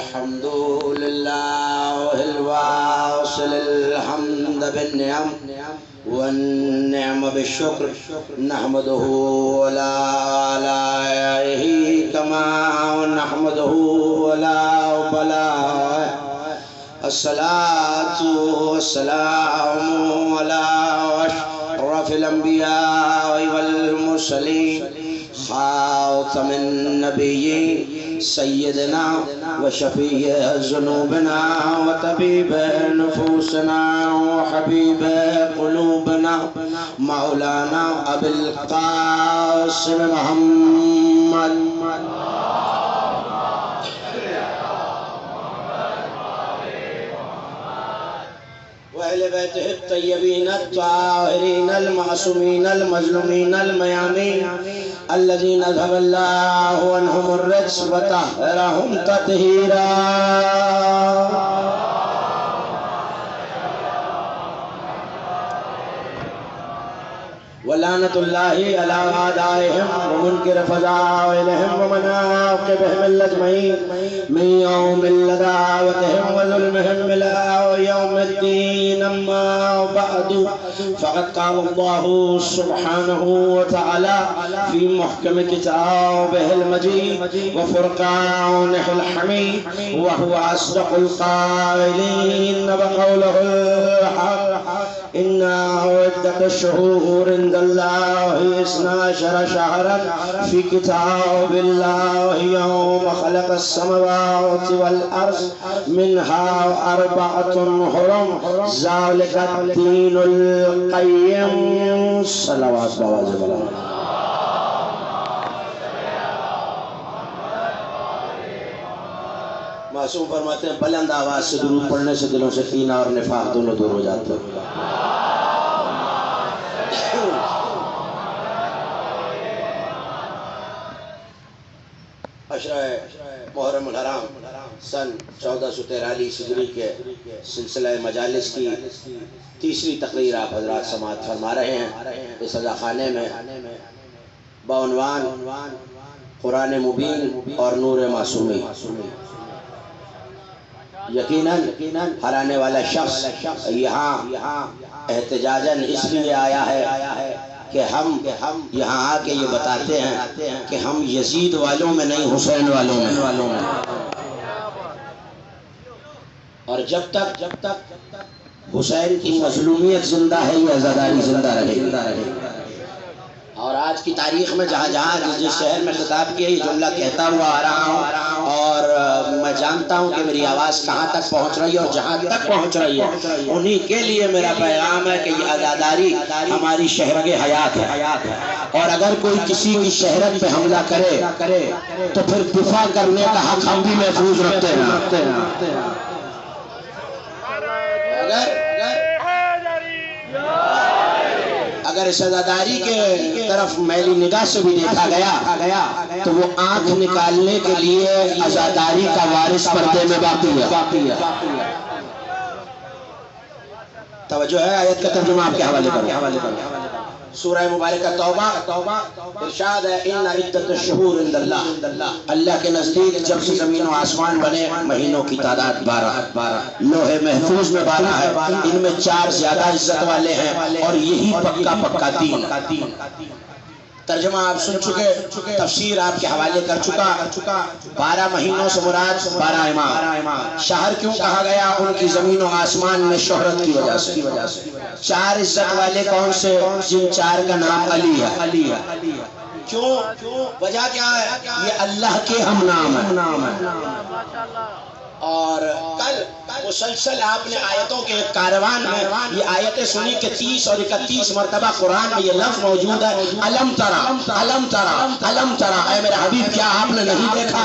الحمد لله الواصل الحمد بالنعم والنعم بالشكر نحمده ولا آلائه كما نحمده ولا بلاه الصلاة والسلام على أشرف الأنبياء والمرسلين خاتم النبيين سيدنا وشفيع ذنوبنا وطبيب نفوسنا وحبيب قلوبنا مولانا أبي القاسم محمد وأهل بيته الطيبين الطاهرين المعصومين المظلومين الميامين الذين ذهب الله عنهم الرجس وطهرهم تطهيرا ولعنة الله على أعدائهم ومنكر فضائلهم ومناقبهم الأجمعين من يوم لدعوتهم وظلمهم إلى يوم الدين. أما بعد فقد قال الله سبحانه وتعالى في محكم كتابه المجيد وفرقانه الحميد وهو أصدق القائلين بقوله الحق إن عدة الشهور عند الله 12 شهرا في كتاب الله يوم خلق السماوات والأرض منها 4 حرم ذلك الدين القيم. صلوات بواجب الله. معصوم فرماتے ہیں بلند آواز سے درود پڑھنے سے دلوں سے کینہ اور نفاق دونوں دور ہو جاتے ہیں. عشرہ محرم الحرام سن 1443 ہجری کے سلسلہ مجالس کی تیسری تقریر آپ حضرات سماعت فرما رہے ہیں اس عزا خانے میں بعنوان قرآن مبین اور نور معصومی. یقیناً ہرانے والا شخص یہاں احتجاجاً اس لیے آیا ہے کہ ہم یہاں آ کے یہ بتاتے ہیں کہ ہم یزید والوں میں نہیں حسین والوں میں. اور جب تک حسین کی مظلومیت زندہ ہے یہ عزاداری زندہ رہے. اور آج کی تاریخ میں جہاں جس شہر میں خطاب کیا یہ جملہ کہتا ہوا آ رہا ہوں اور میں جانتا ہوں کہ میری آواز کہاں تک پہنچ رہی ہے اور جہاں تک پہنچ رہی ہے انہی کے لیے میرا پیغام ہے کہ یہ عزاداری ہماری شہرت حیات ہے. اور اگر کوئی کسی کی شہرت پہ حملہ کرے تو پھر دفاع کرنے کا حق ہم بھی محفوظ رکھتے ہیں. اگر اس عزاداری کے طرف میلی نگاہ سے بھی دیکھا گیا تو وہ آنکھ نکالنے کے لیے عزاداری کا وارث پردے میں باقی ہے. توجہ ہے آیت کا ترجمہ آپ کے حوالے کرو. سورہ مبارکہ توبہ ارشاد ہے ان عدت الشہور عند اللہ. اللہ کے نزدیک جب سے زمین و آسمان بنے مہینوں کی تعداد 12 لوح محفوظ میں 12 ہے. ان میں 4 زیادہ عزت والے ہیں اور یہی پکا دین. ترجمہ آپ سن چکے تفسیر آپ کے حوالے کر چکا. 12 مہینوں سے مراد 12 امام. شہر کیوں کہا گیا ان کی زمین و آسمان میں شہرت کی وجہ سے. 4 عزت والے کون سے جن 4 کا نام علی ہے. کیوں وجہ کیا ہے یہ اللہ کے ہم نام ہے. اور کل مسلسل آپ نے آیتوں کے ایک کاروان میں یہ آیتیں سنی کہ 30 اور 31 مرتبہ قرآن میں یہ لفظ موجود ہے علم ترا. اے میرے حبیب کیا آپ نے نہیں دیکھا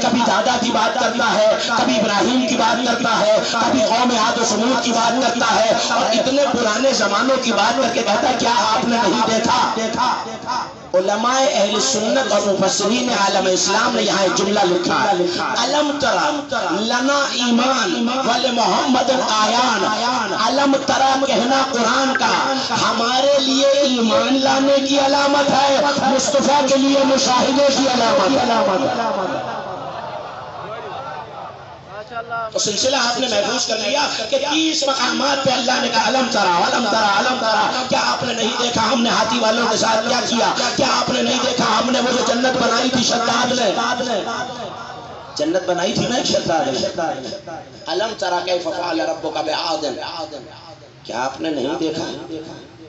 کبھی دادا کی بات کرتا ہے کبھی ابراہیم کی بات کرتا ہے کبھی قوم عاد و ثمود کی بات کرتا ہے اور اتنے پرانے زمانوں کی بات کر کے کہتا ہے کیا آپ نے نہیں دیکھا. علماء اہل سنت اور مفسرین عالم اسلام نے یہاں ایک جملہ لکھا ہے علم ترا لنا ایمان ولمحمد آیان. علم ترا کہنا قرآن کا ہمارے لیے ایمان لانے کی علامت ہے, مصطفیٰ کے لیے مشاہدے کی علامت. تو سلسلہ آپ نے محفوظ کر لیا کہ 30 مقامات پہ اللہ نے کہا علم ترا علم ترا علم ترا. کیا آپ نے نہیں دیکھا ہم نے ہاتھی والوں کے ساتھ کیا کیا؟ کیا آپ نے نہیں دیکھا ہم نے وہ جو جنت بنائی تھی شداد نے؟ جنت بنائی تھی نا ایک شداد نے. علم ترا کیف فعل ربک بعاد. کیا آپ نے نہیں دیکھا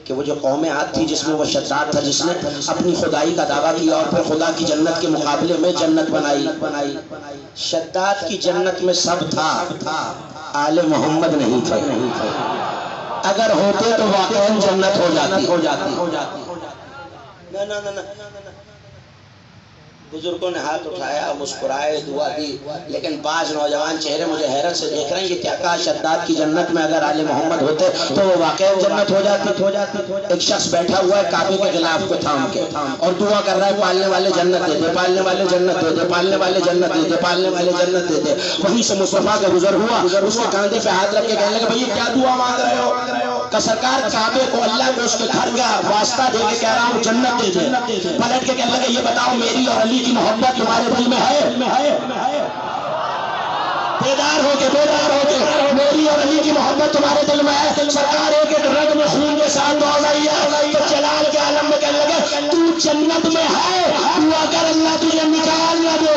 کہ وہ جو قوم عاد تھی جس میں وہ شداد تھا جس نے اپنی خدائی کا دعویٰ کیا اور پھر خدا کی جنت کے مقابلے میں جنت بنائی. شداد کی جنت میں سب تھا، آل محمد نہیں تھے. اگر ہوتے تو واقعاً جنت ہو جاتی. نہ بزرگوں نے ہاتھ اٹھایا، مسکرائے، دعا دی، لیکن بعض نوجوان چہرے مجھے حیرت سے دیکھ رہے ہیں. یہ کیا کہا شداد کی جنت میں اگر آل محمد ہوتے تو وہ واقعی جنت ہو جاتی. ایک شخص بیٹھا ہوا ہے کعبے کے غلاف کو تھام کے اور دعا کر رہا ہے پالنے والے جنت دے دے، پالنے والے جنت دے دے، پالنے والے جنت دے دے، پالنے والے جنت دے دے. وہیں سے مصطفیٰ کا گزر ہوا، اس کے کاندھے پہ ہاتھ رکھ کے کہنے لگا بھئی کیا دعا مانگ رہے ہو؟ کہ سرکار کعبے کو اللہ نے اس کے گھر کا واسطہ دے کے کہہ رہا ہوں جنت دے دے. پلٹ کے کہنے لگا یہ بتاؤ میری اور علی کی محبت تمہارے دل میں ہے؟ بیدار ہو کے میری اور علی کی محبت تمہارے دل میں ہے؟ سرکار ایک رگ میں خون کے ساتھ دوڑ رہی ہے تو جلال کے عالم میں کہنے لگے تو جنت میں ہے، دعا کر اللہ تجھے نکال نہ دے.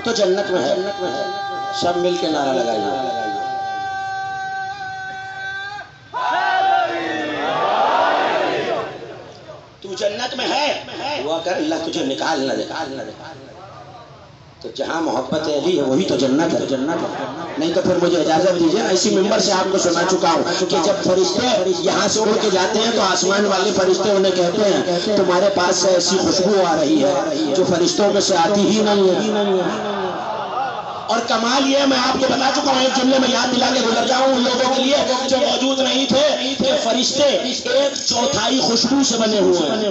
تو جنت میں ہے. سب مل کے نعرہ لگائیے. تو جنت میں ہے، دعا کر اللہ تجھے نکال نہ دے. تو جہاں محبت علی ہے وہی تو جنت ہے. نہیں تو پھر مجھے اجازت دیجیے، اسی ممبر سے آپ کو سنا چکا ہوں کہ جب فرشتے یہاں سے اڑ کے جاتے ہیں تو آسمان والے فرشتے انہیں کہتے ہیں تمہارے پاس سے ایسی خوشبو آ رہی ہے جو فرشتوں میں سے آتی ہی نہیں ہے. اور کمال یہ میں آپ کو بتا چکا ہوں، ایک جملے میں یاد دلا کے گزر جاؤں ان لوگوں کے لیے جو موجود نہیں تھے کہ فرشتے 1/4 خوشبو سے بنے ہوئے ہیں.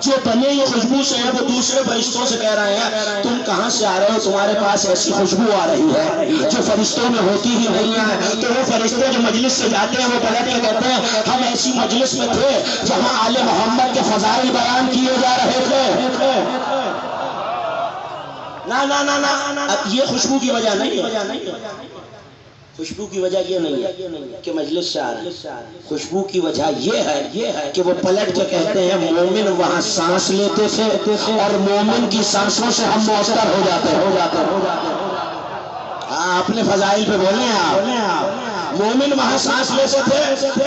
جو بنے یہ خوشبو سے ہیں وہ دوسرے فرشتوں سے کہہ رہے ہیں تم کہاں سے آ رہے ہو، تمہارے پاس ایسی خوشبو آ رہی ہے جو فرشتوں میں ہوتی ہی نہیں ہے. تو وہ فرشتے جو مجلس سے جاتے ہیں وہ پلٹ کے کہتے ہیں ہم ایسی مجلس میں تھے جہاں آل محمد کے فضائل بیان کیے جا رہے تھے. نا یہ خوشبو کی وجہ نہیں ہے. خوشبو کی وجہ یہ نہیں ہے کہ مجلس سے آ رہا ہے. خوشبو کی وجہ یہ ہے کہ وہ پلٹ کے کہتے ہیں مومن وہاں سانس لیتے تھے اور مومن کی سانسوں سے ہم معطر ہو جاتے. ہاں اپنے فضائل پہ بولیں آپ. مومن وہاں سانس لیتے تھے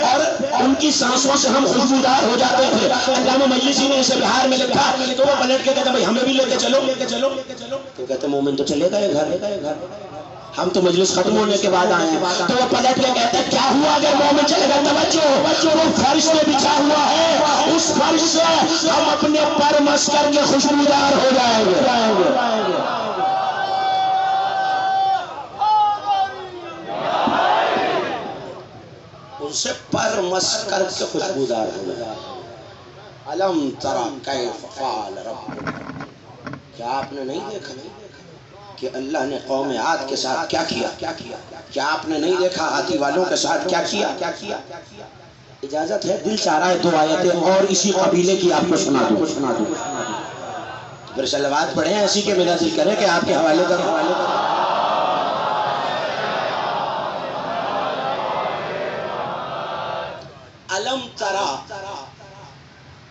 اور ان کی سانسوں سے ہم خوشبودار ہو جاتے تھے. علامہ مجلسی نے اسے بہار میں لکھا تو وہ پلٹ کے کہتے ہیں ہمیں بھی لے کے چلو. تو کہتے ہیں مومن تو چلے گئے گھر، ہم تو مجلس ختم ہونے کے بعد آئے ہیں. تو وہ پلٹ کے کہتے ہیں کیا ہوا اگر مومن چلے گا؟ توجہ، وہ فرش پہ بچھا ہوا ہے، اس فرش سے ہم اپنے پر مس کر کے خوشبودار ہو جائیں گے. ان سے پر مس کر کے خوشبودار ہو جائیں. علم ترا کیف فعل ربک. کیا آپ نے نہیں دیکھا کہ اللہ نے قوم عاد کے ساتھ کیا کیا؟ کیا آپ نے نہیں دیکھا ہاتھی والوں کے ساتھ کیا کیا؟ اجازت ہے دل چاہ رہا ہے 2 آیتیں اور اسی قبیلے کی آپ کو سنا دوں. پھر صلوات پڑھیں ایسی کہ میرا دل کرے کہ آپ کے حوالے کر. علم ترا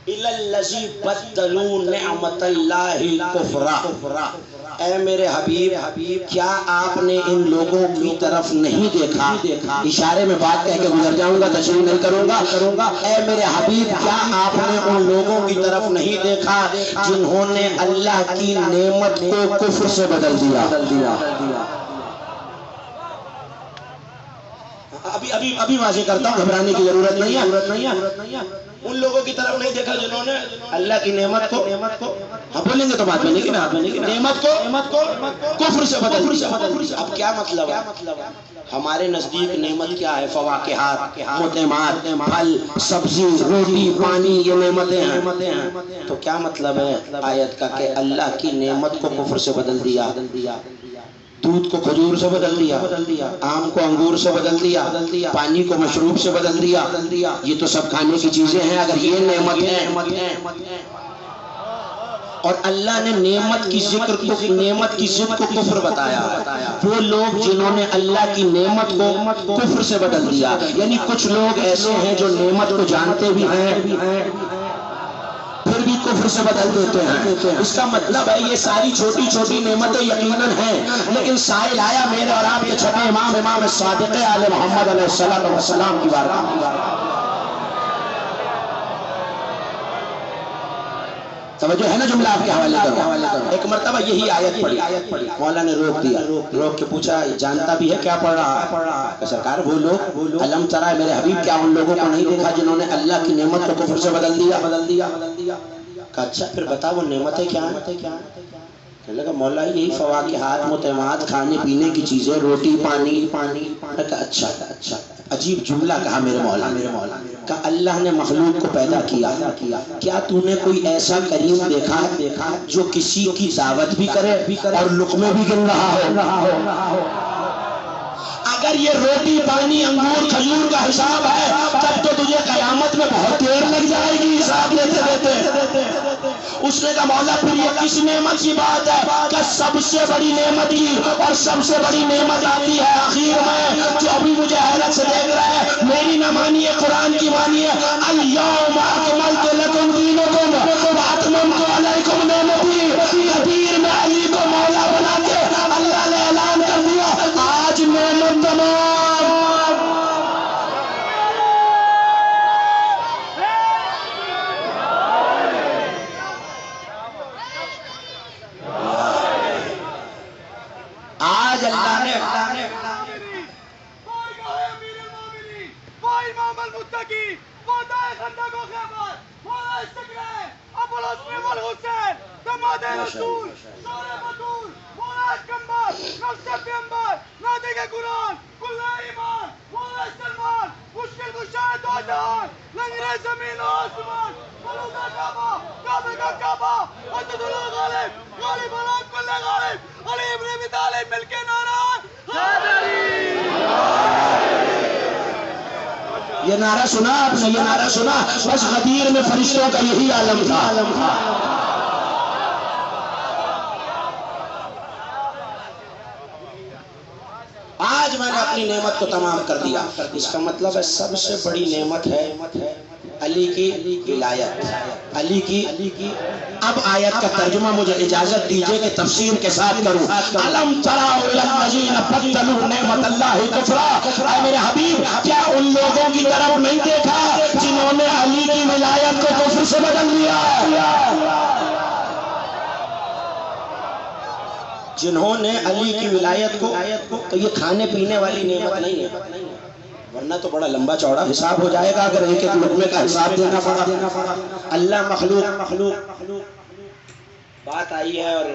الی الذی بدلوا نعمت اللہ کفرا. اے میرے حبیب کیا آپ نے ان لوگوں کی طرف نہیں دیکھا؟ اشارے میں بات کہہ کے گزر جاؤں گا، تشریح نہیں کروں گا. اے میرے حبیب کیا آپ نے ان لوگوں کی طرف نہیں دیکھا جنہوں نے اللہ کی نعمت کو کفر سے بدل دیا. ابھی واضح کرتا ہوں، گھبرانے کی ضرورت نہیں ہے. ان لوگوں کی طرف نہیں دیکھا جنہوں نے اللہ کی نعمت کو ہم بولیں گے تو بات میں نہیں کہ نعمت کو کفر سے بدل. اب کیا مطلب ہے؟ ہمارے نزدیک نعمت کیا ہے؟ فواکہات، مطعمات، پھل، سبزی، روٹی، پانی، یہ نعمتیں ہیں. تو کیا مطلب ہے آیت کا کہ اللہ کی نعمت کو کفر سے بدل دیا؟ دودھ کو کھجور سے بدل دیا، آم کو انگور سے بدل دیا، پانی کو مشروب سے بدل دیا، یہ تو سب کھانے کی چیزیں ہیں۔ اگر یہ نعمت ہے اور اللہ نے نعمت کی ضد کو کفر بتایا، وہ لوگ جنہوں نے اللہ کی نعمت کو کفر سے بدل دیا، یعنی کچھ لوگ ایسے ہیں جو نعمت کو جانتے بھی ہیں پھر بھی کفر سے بدل دیتے ہیں۔ اس کا مطلب ہے یہ ساری چھوٹی چھوٹی نعمتیں یقیناً ہیں، لیکن سائل آیا میرے اور آپ کے چھٹے امام صادق آل محمد علیہ السلام کی بارگاہ۔ توجہ ہے نا، جملہ آپ کے حوالے کرو۔ ایک مرتبہ یہی آیت پڑھی، مولا نے روک دیا، روک کے پوچھا جانتا بھی ہے کیا پڑھ رہا ہے؟ سرکار وہ لوگ علم ترا میرے حبیب کیا ان لوگوں کو نہیں دیکھا جنہوں نے اللہ کی نعمت کو کفر سے بدل دیا؟ کہا اچھا پھر بتا وہ نعمتیں کیا ہیں؟ کہنے لگا مولا یہی فواکہات مطعمات کھانے پینے کی چیزیں، روٹی پانی۔ کہا اچھا عجیب جملہ کہا میرے مولا کہا اللہ نے مخلوق کو پیدا کیا، کیا تو نے کوئی ایسا کریم دیکھا جو کسی کی دعوت بھی کرے اور لقمے بھی گن رہا ہو؟ اگر یہ روٹی پانی انگور کھجور کا حساب ہے تب تو تجھے قیامت میں بہت دیر لگ جائے گی حساب لیتے۔ اس نے کہا مولا پھر یہ کس نعمت کی بات ہے؟ کہ سب سے بڑی نعمت کی، اور سب سے بڑی نعمت آتی ہے آخر میں، جو ابھی مجھے حیرت سے دیکھ رہا ہے، میری نہ مانیے قرآن کی مانیے، الیوم اکملت لکم دینکم واتممت علیکم نعمتی۔ کبیر میں علی کو مولا بنا کے اللہ نے اعلان کر دیا آج نعمت تمام۔ آج اللہ نے یہ نعرہ سنا آپ نے، یہ نعرہ سنا؟ بس غدیر میں فرشتوں کا یہی عالم تھا۔ آج میں نے اپنی نعمت کو تمام کر دیا۔ اس کا مطلب ہے سب سے بڑی نعمت ہے علی کی ولایت، علی کی۔ اب آیت کا ترجمہ مجھے اجازت دیجئے کہ تفسیر کے ساتھ کروں۔ الم تروا الی الذین بدلوا نعمت اللہ کفرا، اے میرے حبیب کیا ان لوگوں کی طرف نہیں دیکھا جنہوں نے علی کی ولایت کو کفر سے بدل دیا؟ جنہوں نے علی کی ولایت کو، تو یہ کھانے پینے والی نعمت نہیں ہے، ورنہ تو بڑا لمبا چوڑا حساب ہو جائے گا اگر ایک ایک لقمے کا حساب دینا پڑا۔ اللہ مخلوق بات آئی ہے اور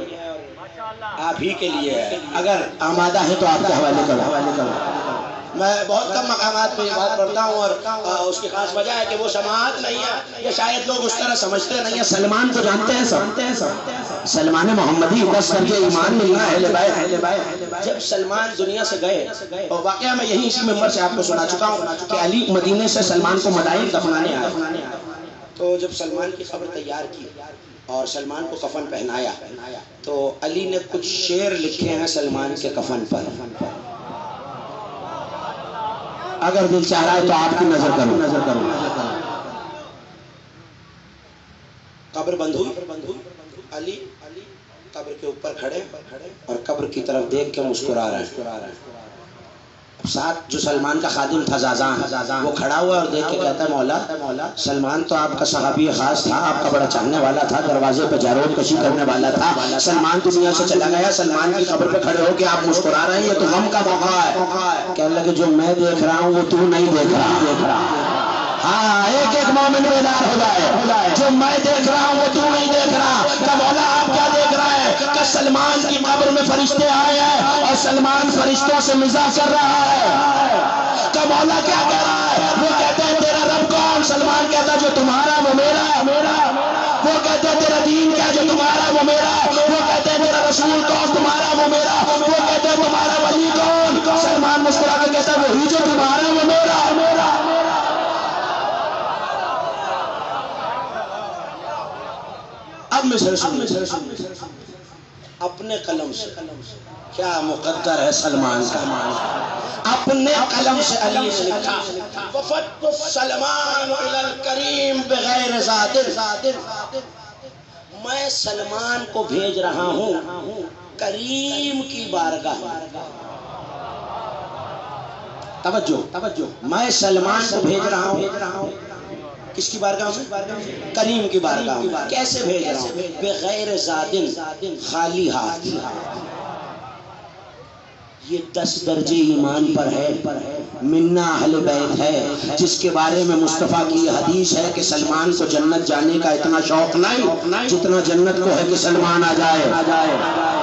آپ ہی کے لیے ہے، اگر آمادہ ہے تو آپ کے حوالے کرو۔ میں بہت کم مقامات پہ یہ بات پڑھتا ہوں اور اس کی خاص وجہ ہے کہ وہ سماعت نہیں ہے، یہ شاید لوگ اس طرح سمجھتے نہیں ہیں۔ سلمان کو جانتے ہیں سب، سلمان محمدی 10 درجے ایمان ملنا ہے۔ جب سلمان دنیا سے گئے، اور واقعہ میں یہی اسی ممبر سے آپ کو سنا چکا ہوں کہ علی مدینے سے سلمان کو مدائن دفنانے آیا، تو جب سلمان کی قبر تیار کی اور سلمان کو کفن پہنایا تو علی نے کچھ شعر لکھے ہیں سلمان کے کفن پر، اگر دل چاہ رہا ہے تو آپ کی نظر کروں۔ قبر بند ہوئی، علی قبر کے اوپر کھڑے اور قبر کی طرف دیکھ کے مسکرا رہے ہیں۔ ساتھ جو سلمان کا خادم تھا زازان، وہ کھڑا ہوا اور دیکھ کے کہتا ہے مولا سلمان تو آپ کا صحابی خاص تھا، آپ کا بڑا چاہنے والا تھا، دروازے پہ جارود کشی کرنے والا تھا، سلمان دنیا سے چلا گیا، سلمان کی قبر پہ کھڑے ہو کے آپ مسکرا رہے ہیں، یہ تو غم کا موقع ہے۔ کہنے لگے جو میں دیکھ رہا ہوں وہ تو نہیں دیکھ رہا۔ ہاں ایک ایک مومن بیدار ہو جائے، جو میں دیکھ رہا ہوں وہ تو نہیں دیکھ رہا۔ کہ مولا آپ کیا دیکھ رہا ہے؟ کہ سلمان کی قبر میں فرشتے آئے ہیں اور سلمان فرشتوں سے مزاح کر رہا ہے۔ کہ مولا کیا کہہ رہا ہے؟ وہ کہتے ہیں تیرا رب کون؟ سلمان کہتا ہے جو تمہارا وہ میرا۔ وہ کہتے ہیں تیرا دین کیا؟ جو تمہارا وہ میرا۔ وہ کہتے ہیں تیرا رسول کون؟ تمہارا وہ میرا۔ وہ کہتے ہیں مسکرا کے کہتا ہے وہی جو تمہارا وہ میرا میرا اب مثل اپنے قلم سے کیا مقدر ہے سلمان اپنے قلم سے علی نے لکھا وفدت سلمان الی الکریم بغیر زادر میں سلمان کو بھیج رہا ہوں کریم کی بارگاہ توجہ میں سلمان کو بھیج رہا ہوں کس کی بارگاہ میں کریم کی بارگاہ میں کیسے بھیج رہا ہوں بغیر زادن خالی ہاتھ یہ 10 درجے ایمان پر ہے منا اہل بیت ہے جس کے بارے میں مصطفیٰ کی حدیث ہے کہ سلمان کو جنت جانے کا اتنا شوق نہیں جتنا جنت کو ہے کہ سلمان آ جائے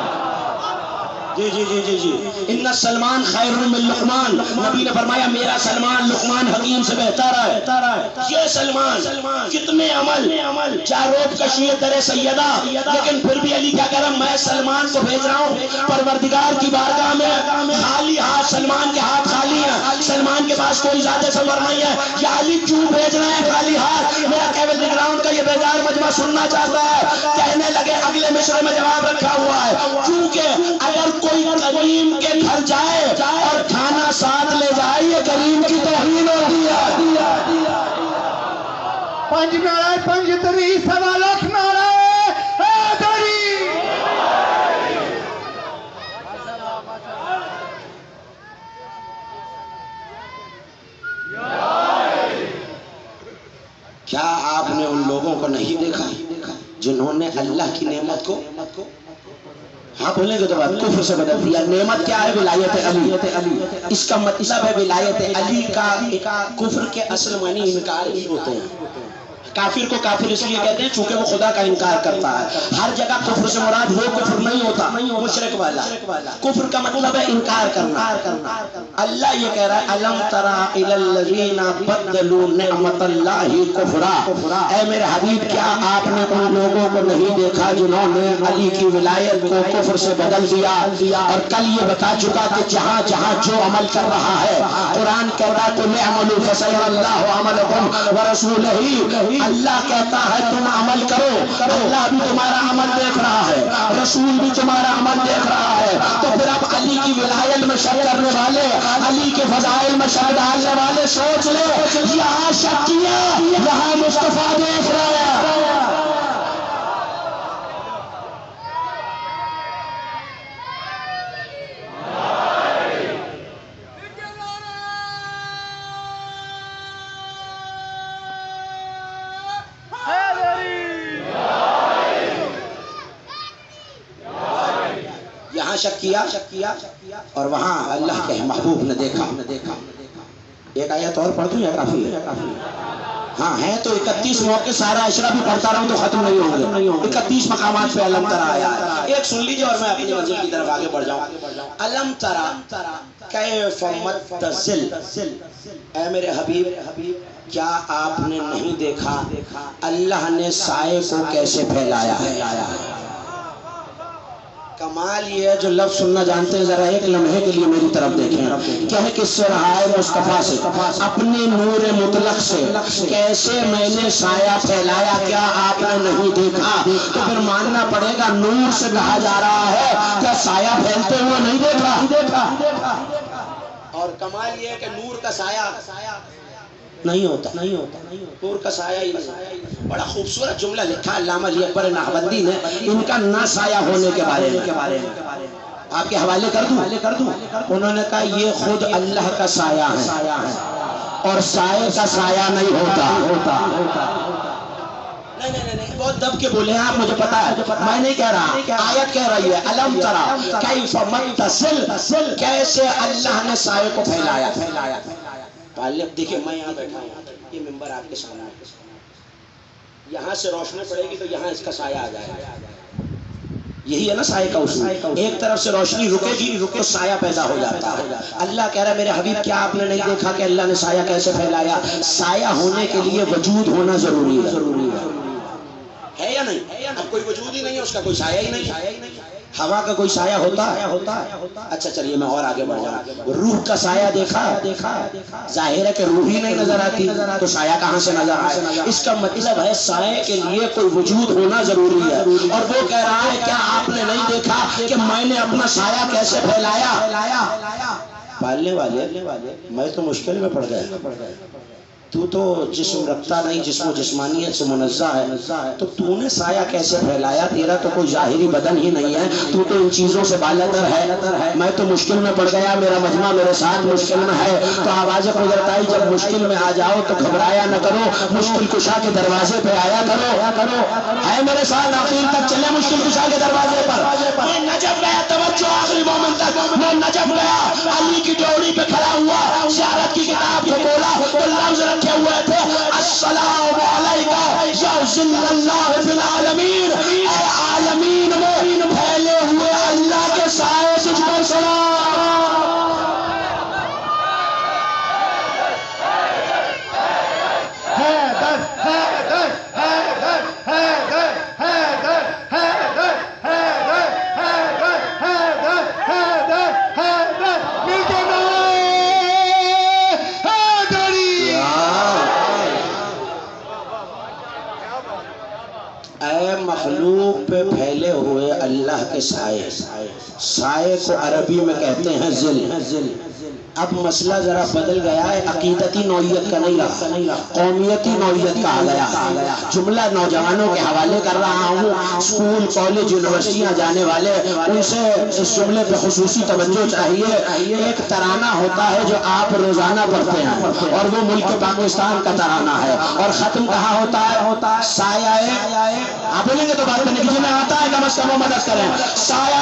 جی ان سلمان خیر من لقمان نبی نے فرمایا میرا سلمان لقمان حکیم سے بہتر ہے یہ سلمان کتنے عمل چاروب کشیے در سیدہ لیکن پھر بھی علی کیا کہہ رہا میں سلمان کو بھیج رہا ہوں پروردگار کی بارگاہ میں خالی ہاتھ سلمان کے ہاتھ خالی ہیں سلمان کے پاس کوئی زیادہ سفر نہیں ہے یا علی کیوں بھیج رہے ہیں خالی ہاتھ میرا کیول گراؤنڈ کا یہ بیدار مجمع سننا چاہتا ہے کہنے لگے اگلے مصرے میں جواب رکھا ہوا ہے کیونکہ اگر کوئی کریم کے گھر جائے اور کھانا ساتھ لے جائے یہ کریم کی توہین ہوتی ہے پنج نعرہ پنج تری سوا لاکھ نعرہ حیدری کیا آپ نے ان لوگوں کو نہیں دیکھا جنہوں نے اللہ کی نعمت کو ہاں بولنے کے بعد کفر سے بدل دیا نعمت کیا ہے ولایت علی اس کا مطلب ہے ولایت علی کا کفر کے اصل معنی انکار ہی ہوتے ہیں کافر کو کافر اس لیے کہتے ہیں چونکہ وہ خدا کا انکار کرتا ہے ہر جگہ کفر سے مراد وہ کفر نہیں ہوتا مشرک والا کفر کا مطلب ہے انکار کرنا اللہ یہ کہہ رہا ہے الم تری الی الذین بدلوا نعمت اللہ کفرا اے میرے حبیب کیا آپ نے ان لوگوں کو نہیں دیکھا جنہوں نے علی کی ولایت کو کفر سے بدل دیا اور کل یہ بتا چکا کہ جہاں جہاں جو عمل کر رہا ہے قرآن کہہ رہا ہے قل اعملوا فسيرى الله عملكم ورسوله اللہ کہتا ہے تم عمل کرو اللہ بھی تمہارا عمل دیکھ رہا ہے رسول بھی تمہارا عمل دیکھ رہا ہے تو پھر اب علی کی ولایت میں شک کرنے والے علی کے فضائل میں شک ڈالنے والے سوچ لے یہاں شک کیا یہاں مصطفیٰ دیکھ رہا ہے شک کیا اور وہاں اللہ کے محبوب نے دیکھا ایک آیت اور پڑھ دوں یا کافی ہے ہاں ہے تو 31 موقع سارا عشرہ بھی پڑھتا رہوں تو ختم نہیں ہوں گے 31 مقامات پہ علم ترا آیا ایک سن لیجئے اور میں اپنی منزل کی طرف آگے بڑھ جاؤں علم ترا کیف متصل اے میرے حبیب کیا آپ نے نہیں دیکھا اللہ نے سائے کو کیسے پھیلایا ہے کمال یہ ہے جو لفظ سننا جانتے ہیں ذرا ایک لمحے کے لیے میری طرف دیکھیں کہہ کس سے رہا ہے مصطفیٰ سے اپنے نور مطلق سے کیسے میں نے سایہ پھیلایا کیا آپ نے نہیں دیکھا تو پھر ماننا پڑے گا نور سے کہا جا رہا ہے کیا سایہ پھیلتے ہوئے نہیں دیکھا اور کمال یہ ہے کہ نور کا سایہ نہیں ہوتا نور کا سایہ ہی نہیں بڑا خوبصورت جملہ لکھا علامہ علی اکبر ناقبندی نے ان کا نہ سایہ ہونے کے بارے میں آپ کے حوالے کر دوں انہوں نے کہا یہ خود اللہ کا سایہ ہے اور سایہ کا سایہ نہیں ہوتا نہیں بہت دب کے بولے ہیں آپ مجھے پتا ہے میں نہیں کہہ رہا آیت کہہ رہی ہے علم ترا کیف متصل کیسے اللہ نے سایہ کو پھیلایا تعلق دیکھیں میں یہاں بیٹھا ہوں یہ منبر آپ کے سامنے یہاں سے روشنی پڑے گی تو یہاں اس کا سایہ آ جائے گا یہی ہے نا سایہ کا اصول ایک طرف سے روشنی رکے گی تو سایہ پیدا ہو جاتا ہے اللہ کہہ رہا ہے میرے حبیب کیا آپ نے نہیں دیکھا کہ اللہ نے سایہ کیسے پھیلایا سایہ ہونے کے لیے وجود ہونا ضروری ہے یا نہیں اب کوئی وجود ہی نہیں ہے اس کا کوئی سایہ ہی نہیں ہوا کا کوئی سایہ ہوتا ہے؟ اچھا چلیے میں اور آگے بڑھ جاؤں. روح کا سایہ دیکھا؟ ظاہر ہے کہ روح ہی نہیں نظر آتی تو سایہ کہاں سے نظر آئے؟ اس کا مطلب ہے سایہ کے لیے کوئی وجود ہونا ضروری ہے. اور وہ کہہ رہا ہے کیا آپ نے نہیں دیکھا کہ میں نے اپنا سایہ کیسے پھیلایا؟ پالنے والے میں تو مشکل میں پڑ گیا. تو جسم رکھتا نہیں، جسم و جسمانیت سے منزہ ہے، تو نے سایہ کیسے پھیلایا؟ تیرا تو کوئی ظاہری بدن ہی نہیں ہے، تو ان چیزوں سے بالاتر ہے. میں تو مشکل میں پڑ گیا، میرا مجمع میرے ساتھ مشکل میں ہے. تو آواز قدرت آئی جب مشکل میں آ جاؤ تو گھبرایا نہ کرو، مشکل کشا کے دروازے پہ آیا کرو. ہے میرے ساتھ آخر تک چلے مشکل کشا کے دروازے پر. میں نجف گیا، توجہ آخری مومن تک. میں نجف گیا، علی کی ڈیوڑی پہ کھڑا ہوا، زیارت کی کتاب کو کھولا تو لفظ رکھے ہوئے تھے السلام علیکہ یا ذل اللہ فی العالمین. اے عالمین میں پھیلے ہوئے اللہ کے سائے تجھ پر سلام. مخلوق پہ پھیلے ہوئے اللہ کے سائے، سائے کو عربی میں کہتے ہیں ظل. اب مسئلہ ذرا بدل گیا ہے، عقیدتی نوعیت کا نہیں رہا، قومیتی نوعیت کا آ گیا. جملہ نوجوانوں کے حوالے کر رہا ہوں، اسکول کالج یونیورسٹیاں جانے والے، ان سے اس جملے پہ خصوصی توجہ چاہیے. ایک ترانہ ہوتا ہے جو آپ روزانہ پڑھتے ہیں اور وہ ملک پاکستان کا ترانہ ہے، اور ختم کہاں ہوتا ہے؟ سایہ. آپ بولیں گے تو بات کرنے کی جنہیں آتا ہے کم از کم وہ مدد کریں. سایہ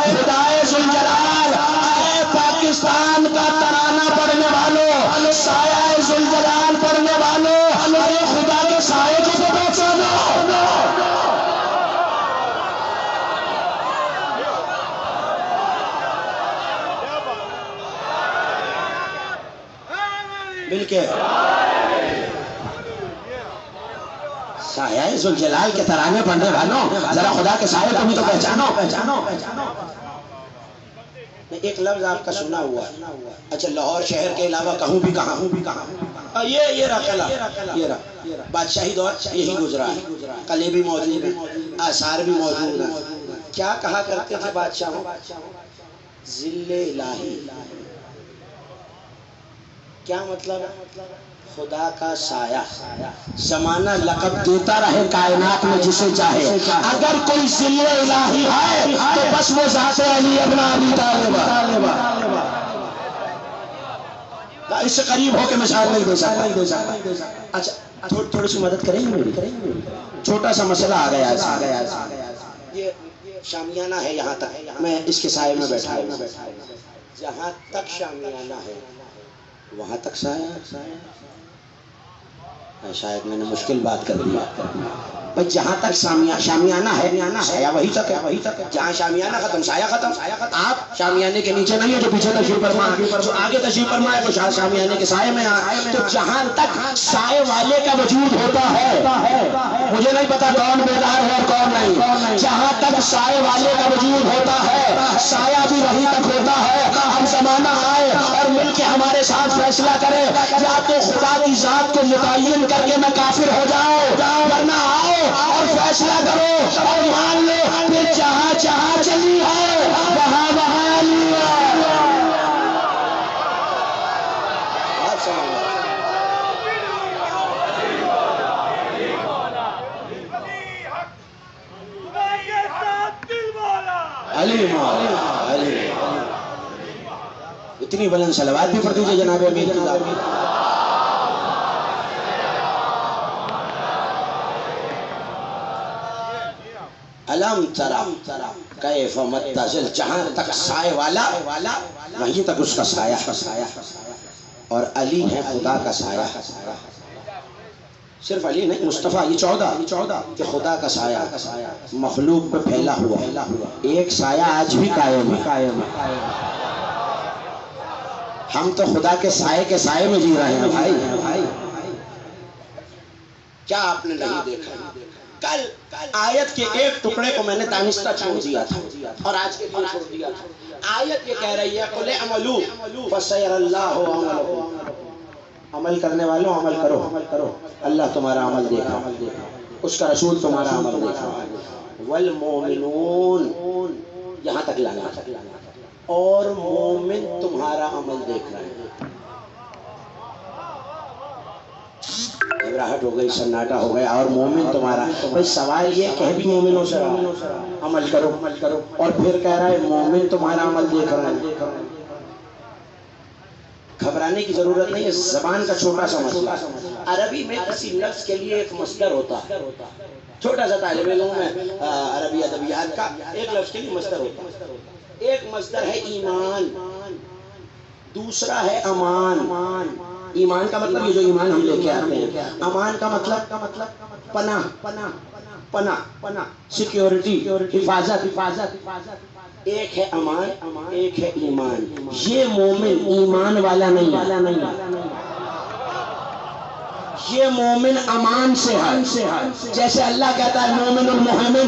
خدائے ذوالجلال، اے پاکستان کا ترانہ پڑھنے والوں، سایہ ذوالجلال پڑھنے والوں، ارے خدا کے سائے کو تو پہچانو. مل کے سایہ ذوالجلال کے ترانے پڑھنے والوں، ذرا خدا کے سائے کو بھی تو پہچانو. ایک لفظ آپ کا سنا ہوا. اچھا لاہور شہر کے علاوہ کہوں بھی کہاں یہ رہا بادشاہی دور یہی گزرا ہے. قلعے بھی موجود ہیں، آثار بھی موجود ہیں. کیا کہا کرتے تھے بادشاہوں؟ ذل الہی. کیا مطلب ہے؟ خدا کا سایہ. زمانہ لقب دیتا رہے کائنات میں جسے چاہے. اگر کوئی ذل الہی ہے تو بس وہ ذات علی ابن ابی طالب. اس سے قریب ہو کے مثال نہیں دے سکتا. اچھا تھوڑی سی مدد کریں گے میری؟ چھوٹا سا مسئلہ آ گیا. یہ شامیانہ ہے، یہاں تک میں اس کے سائے میں بیٹھا ہوں. جہاں تک شامیانہ ہے وہاں تک سایہ. شاید میں نے مشکل بات کر دی. بھئی جہاں تک شامیانہ ہے سایہ وہی تک ہے. جہاں شامیانہ ختم سایہ ختم. آپ شامیانے کے نیچے نہیں ہے جو پیچھے تشریف فرما، جو آگے تشریف فرما ہے وہ شامیانے کے سائے میں آئے. تو جہاں تک سائے والے کا وجود ہوتا ہے، مجھے نہیں پتا کون بیدار ہے اور کون نہیں، جہاں تک سائے والے کا وجود ہوتا ہے سایہ بھی وہیں تک ہوتا ہے. ہم زمانہ آئے اور مل کے ہمارے ساتھ فیصلہ کرے، یا تو خدا کی ذات کو متعین کر کے میں کافر ہو جاؤں، ورنہ آؤ اور فیصلہ کرو اور مان لو کہ جہاں جہاں چلی ہے وہاں وہاں علی ہے. علی مولا علی. اتنی بلند صلوات بھی پڑھ دیجئے جناب امیر کی ذات. علم ترا کیف متصل. جہاں تک سائے والا وہیں تک اس کا سایہ. اور علی ہے خدا کا سایہ. صرف علی نہیں، مصطفیٰ. یہ 14 کہ خدا کا سایہ مخلوق پہ پھیلا ہوا. ایک سایہ آج بھی قائم ہے. ہم تو خدا کے سائے میں جی رہے ہیں بھائی. کیا آپ نے نہیں دیکھا؟ کل آیت کے ایک ٹکڑے کو میں نے دانستہ چھوڑ دیا تھا اور آج کے لیے چھوڑ دیا تھا۔ آیت یہ کہہ رہی ہے قُلِ اعْمَلُوا فَسَيَرَى اللَّهُ عَمَلَكُمْ، عمل کرنے والوں عمل کرو، اللہ تمہارا عمل دیکھا، اس کا رسول تمہارا عمل دیکھا۔ وَالْمُؤْمِنُونَ، یہاں تک لانا، اور مومن تمہارا عمل دیکھ رہے ہیں۔ گھبراہٹ ہو گئی، سناٹا ہو گیا، اور مومن تمہارا۔ بھئی سوال یہ کہ بھی مومنوں سے عمل کرو، اور پھر کہہ رہا ہے مومن تمہارا عمل دیکھ رہا ہے۔ گھبرانے کی ضرورت نہیں ہے، زبان کا چھوٹا سا مسئلہ۔ عربی میں کسی لفظ کے لیے ایک مصدر ہوتا ہے، چھوٹا سا طالب علم ہے عربی ادبیات کا، ایک لفظ کے لیے مصدر ہوتا ہے۔ ایک مصدر ہے ایمان، دوسرا ہے امان۔ ایمان کا مطلب یہ جو ایمان ہم لے کے آتے ہیں، امان کا مطلب پناہ، سیکیورٹی، حفاظت۔ ایک ہے امان، ایک ہے ایمان۔ یہ مومن ایمان والا نہیں، یہ مومن امان سے ہے۔ جیسے اللہ کہتا ہے مومن المحمن،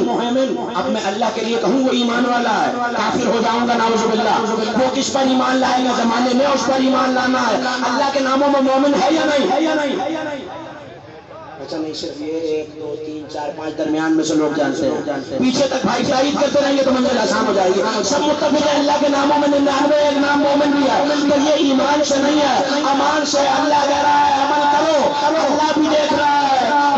اب میں اللہ کے لیے کہوں وہ ایمان والا ہے، کافر ہو جاؤں گا نعوذ باللہ۔ وہ کس پر ایمان لائے گا؟ زمانے میں اس پر ایمان لانا ہے۔ اللہ کے ناموں میں مومن ہے یا نہیں؟ اچھا نہیں، صرف یہ 1 2 3 4 5 درمیان میں سے لوگ جانتے ہیں، پیچھے تک بھائی تائید کرتے رہیں گے تو منزل آسان ہو جائے گی۔ سب متفق ہے اللہ کے ناموں میں 99 ایک نام مومن بھی ہے، تو یہ ایمان سے نہیں ہے، امان سے۔ اللہ کہہ رہا ہے عمل کرو، اللہ بھی دیکھ رہا ہے،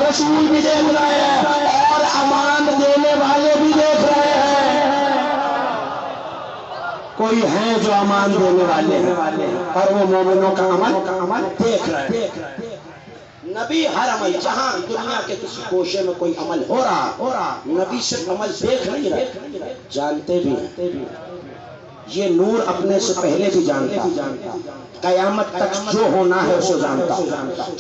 رسول بھی دیکھ رہے ہیں، اور امان دینے والے بھی دیکھ رہے ہیں۔ کوئی ہیں جو امان دینے والے ہیں اور وہ مومنوں کا عمل دیکھ رہے ہیں۔ نبی ہر عمل، جہاں دنیا کے کسی کوشے میں کوئی عمل ہو رہا، نبی صرف عمل دیکھ نہیں رہے، جانتے بھی ہیں۔ یہ نور اپنے سے پہلے بھی جانتا، قیامت تک جو ہونا ہے اسے جانتا۔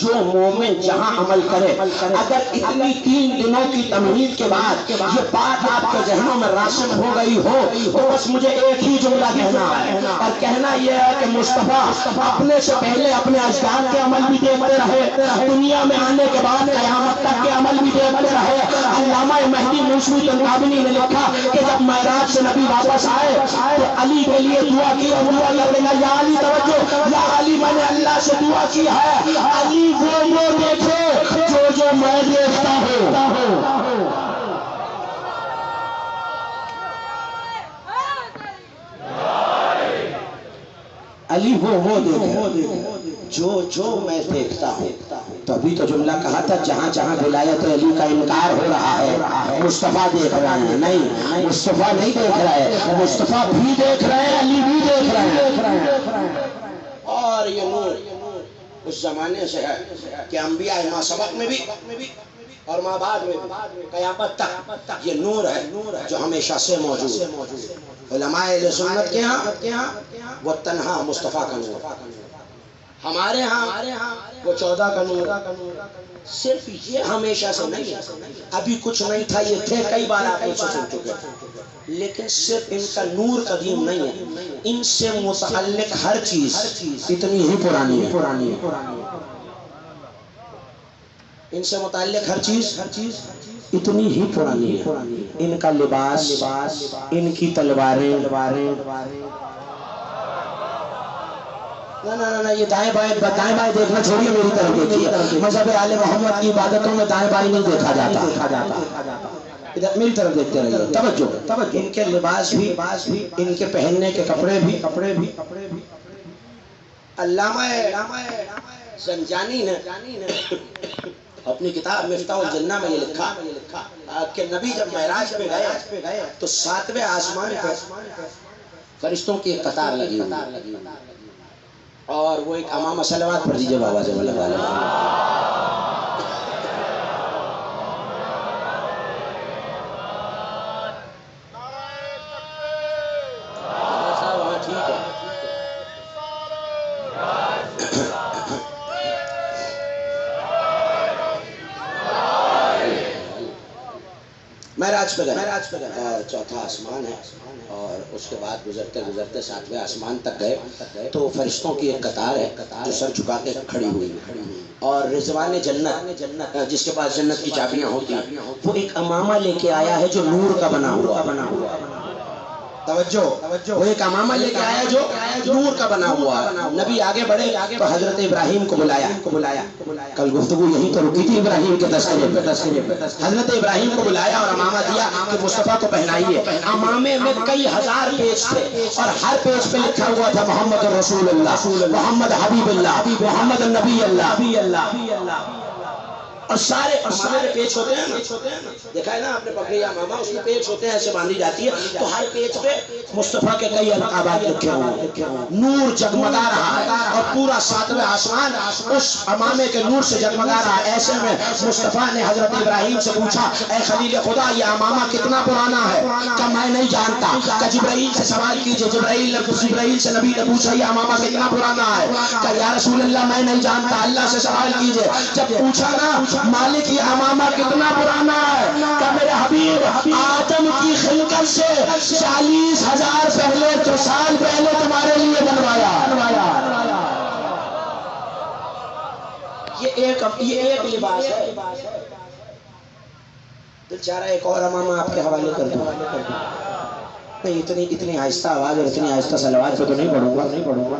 جو مومن جہاں عمل کرے، اگر اتنی 3 دنوں کی تمہید کے بعد یہ بات آپ کے ذہنوں میں راسخ ہو گئی ہو تو بس مجھے ایک ہی جملہ کہنا ہے، اور کہنا یہ ہے کہ مصطفیٰ اپنے سے پہلے اپنے اجداد کے عمل بھی دیکھتے رہے، دنیا میں آنے کے بعد قیامت تک کے عمل بھی دیکھتے رہے۔ علامہ مہدی موسوی طنطاوی نے لکھا کہ جب معراج سے نبی واپس آئے تو علی کے لیے دعا کی، اور دعا کرنے لگا یا علی توجہ، یا علی میں نے اللہ سے دعا کی ہے علی وہ دیکھے جو میں دیکھتا ہوں۔ علی وہ دیکھے جو میں دیکھتا ہوں۔ تو ابھی تو جملہ کہا تھا جہاں جہاں ولایت علی کا انکار ہو رہا ہے مصطفیٰ دیکھ رہے ہیں، نہیں مصطفیٰ نہیں دیکھ رہے، مصطفیٰ بھی دیکھ رہے ہیں، علی بھی دیکھ رہے ہیں۔ اور یہ نور اس زمانے سے ہے کہ انبیاء ما سبق میں بھی اور ما بعد میں قیامت تک یہ نور ہے جو ہمیشہ سے موجود ہے۔ علماء اہل سنت کے ہاں وہ تنہا مصطفیٰ کا نور، ہمارے ہاں وہ 14 کا نور۔ صرف یہ ہمیشہ سے نہیں ہے، ابھی کچھ نہیں تھا، یہ تھے، کئی بار آپ ان سے سن چکے، لیکن صرف ان کا نور قدیم نہیں ہے، ان سے متعلق ہر چیز اتنی ہی پرانی ہے۔ ان سے متعلق ہر چیز اتنی ہی پرانی ہے۔ ان کا لباس، ان کی تلواریں، نہ یہ دائیں بائیں دیکھنا چھوڑیے، میری طرف دیکھیے۔ مذہب آل محمد کی عبادتوں میں دائیں بائیں نہیں دیکھا جاتا، ادھر میری طرف دیکھتے رہیے، توجہ۔ ان کے لباس بھی، ان کے پہننے کے کپڑے بھی۔ علامہ زنجانی نے اپنی کتاب مفتاح الجنہ میں یہ لکھا کہ نبی جب معراج پہ گئے تو 7ویں آسمان پہ فرشتوں کی ایک قطار لگی ہوئی، اور وہ ایک امامہ صلوات پڑھ دیجئے بابا جب اللہ علیہ معراج پہ گئے، اور 4تھا آسمان ہے، اور اس کے بعد گزرتے گزرتے 7ویں آسمان تک گئے تو فرشتوں کی ایک قطار ہے جو سر جھکا کے کھڑی ہوئی اور رضوان جنت جس کے پاس جنت کی چابیاں ہوتی ہیں وہ ایک امامہ لے کے آیا ہے جو نور کا بنا ہوا توجہ وہ ایک امامہ لے کے آیا جو نور کا بنا ہوا نبی آگے بڑھے تو حضرت ابراہیم کو بلایا کل گفتگو یہیں تو رکی تھی ابراہیم کے تذکرے پہ حضرت ابراہیم کو بلایا اور امامہ دیا کہ مصطفیٰ کو پہنائیے امامے میں کئی ہزار پیج تھے اور ہر پیج پہ لکھا ہوا تھا محمد رسول اللہ محمد حبیب اللہ محمد النبی اللہ اور سارے پیچ ہوتے ہیں نا دیکھا ہے نا آپ نے پکڑی امامہ اس میں پیچ ہوتے ہیں ایسے باندھی جاتی ہے تو ہر پیچ پہ مصطفیٰ کے کئی القابات لکھے ہوئے نور جگمگا رہا ہے اور پورا 7واں آسمان اس امامے کے نور سے جگمگا رہا ہے ایسے میں مصطفیٰ نے حضرت ابراہیم سے پوچھا اے خلیل خدا یہ امامہ کتنا پرانا ہے کہ میں نہیں جانتا کہ جبرائیل سے سوال کیجئے جبرائیل سے نبی نے پوچھا یہ امامہ کتنا پرانا ہے کہ یا رسول اللہ میں نہیں جانتا اللہ سے سوال کیجئے جب پوچھا نا مالک یہ امامہ کتنا پرانا ہے کہ میرے حبیب آدم کی خلقت سے 40,000 سال پہلے تمہارے لیے بنوایا یہ ایک لباس ہے دل چاہ رہا ہے ایک اور امامہ آپ کے حوالے کر دوں نہیں اتنی آہستہ آواز اور اتنی آہستہ صلوات پہ تو نہیں پڑھوں گا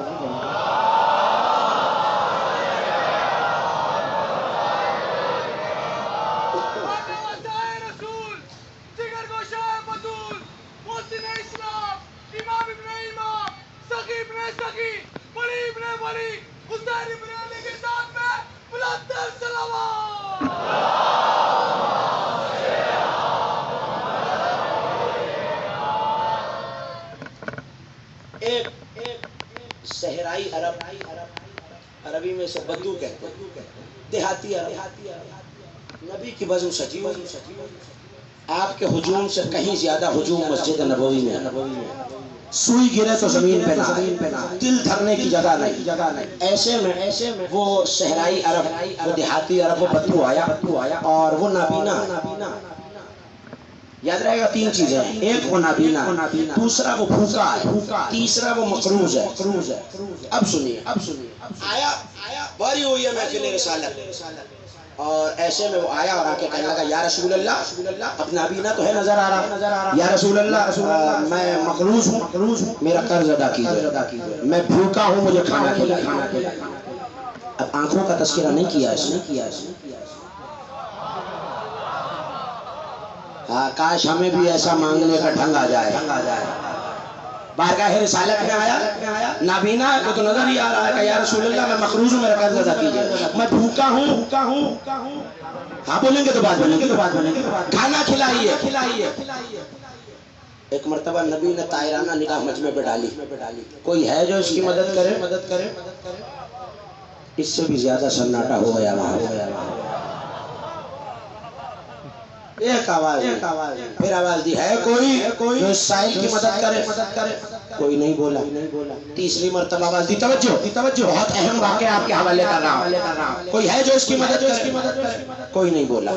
صحرائی عربی میں سے بدو کہتے ہیں دیہاتی نبی کی بزم سجی ہوئی آپ کے ہجوم سے کہیں زیادہ ہجوم مسجد نبوی میں سوئی گرے تو زمین پہ نہ دل دھرنے کی جگہ نہیں ایسے میں وہ صحرائی عرب وہ دیہاتی عرب وہ بدو آیا اور وہ نابینا یاد رہے گا 3 چیزیں ایک وہ نابینا دوسرا وہ بھوکا ہے تیسرا وہ مقروض ہے اب سنیے آیا باری ہوئی ہے محفل رسالت اور ایسے میں وہ آیا اور آ کے کہنے لگا یا رسول اللہ اب نابینا تو ہے نظر آ رہا یا رسول اللہ میں مقروض ہوں میرا قرض ادا کیجیے میں بھوکا ہوں مجھے کھانا کھلائیے اب آنکھوں کا تذکرہ نہیں کیا اس نے کاش ہمیں بھی ایسا مانگنے کا ڈھنگ آ جائے بارگاہ رسالت میں آیا نابینا کو تو نظر ہی آ رہا ہے کہ یا رسول اللہ میں مقروض ہوں میرا قرض ادا کیجیے میں بھوکا ہوں ہاں بولیں گے تو بات بولیں گے کھانا کھلائیے ایک مرتبہ نبی نے طائرانہ نگاہ مجمع پہ ڈالی کوئی ہے جو اس کی مدد کرے اس سے بھی زیادہ سناٹا ہو گیا وہاں ایک آواز پھر آواز دی ہے کوئی جو اس سائل کی مدد کرے کوئی نہیں بولا تیسری مرتبہ آواز دی توجہ بہت اہم واقعہ آپ کے حوالے کر رہا ہوں کوئی ہے جو اس کی مدد کرے کوئی نہیں بولا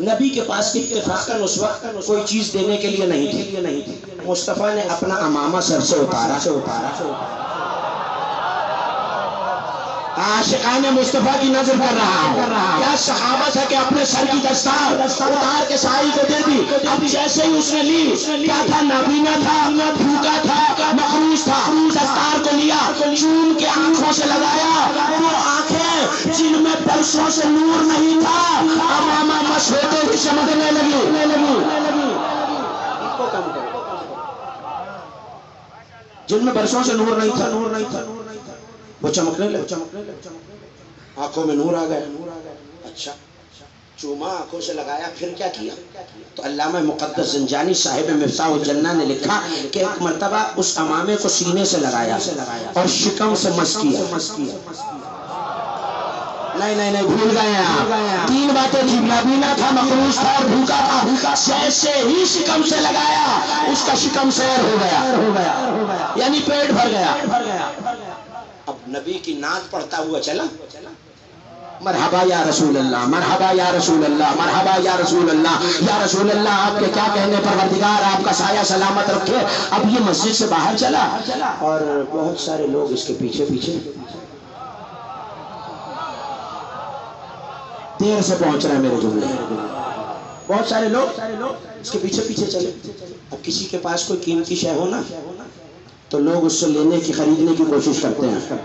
نبی کے پاس اتفاقاً اس وقت کوئی چیز دینے کے لیے نہیں تھی مصطفیٰ نے اپنا امامہ سر سے اتارا عاشقان مصطفیٰ کی نظر کر رہا ہے کیا صحابت ہے کہ اپنے سر کی دستار اتار کے سائل کو دے دی اب جیسے ہی اس نے لی کیا تھا نابینا تھا بھوکا تھا مقروض تھا دستار کو لیا چون کے آنکھوں سے لگایا وہ آنکھیں جن میں برسوں سے نور نہیں تھا امامہ مس ہوتے ہی چمکنے لگی جن میں برسوں سے نور نہیں تھا وہ چمکنے لگے آنکھوں میں نور آ گیا اچھا چوما آنکھوں سے لگایا پھر کیا کیا تو علامہ مقدس زنجانی صاحب مفتاح الجنہ نے لکھا کہ ایک مرتبہ اس امامے کو سینے سے لگایا اور شکم سے مس کیا نہیں بھول گئے ہیں 3 باتیں تھی نابینا تھا مقروض تھا اور بھوکا تھا جیسے ہی شکم سے لگایا اس کا شکم سیر ہو گیا یعنی پیٹ بھر گیا اب نبی کی نعت پڑھتا ہوا چلا مرحبا یا رسول اللہ، مرحبا یا رسول اللہ، مرحبا یا رسول اللہ، یا رسول اللہ آپ کے کیا کہنے پروردگار آپ کا سایہ سلامت رکھے۔ اب یہ مسجد سے باہر چلا اور بہت سارے لوگ اس کے پیچھے پیچھے، دیر سے پہنچ رہے ہیں میرے جملے، بہت سارے لوگ اس کے پیچھے پیچھے چلے۔ اب کسی کے پاس کوئی قیمتی شے ہو نا تو لوگ اس سے لینے کی خریدنے کی کوشش کرتے ہیں۔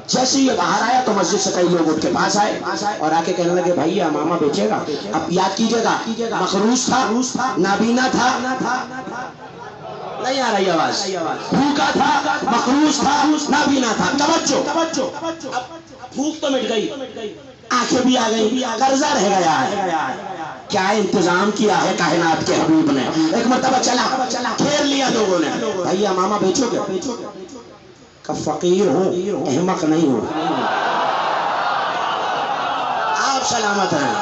جیسے یہ باہر آیا تو مسجد سے کئی لوگ اس کے پاس آئے اور آ کے کہنے لگے بھائی یہ امامہ بیچے گا؟ اب یاد کیجئے گا مخروص تھا، نابینا تھا، نہیں آ رہی آواز، بھوکا تھا، مخروص تھا، نابینا تھا۔ توجہ، بھوک تو مٹ گئی، آنکھیں بھی آ گئی، قرضہ رہ گیا ہے۔ کیا انتظام کیا ہے کائنات کے حبیب نے؟ ایک مرتبہ چلا کھیل لیا لوگوں نے، بھائی امامہ بیچو گے؟ کہ فقیر ہوں، احمق نہیں ہوں۔ آپ سلامت ہیں۔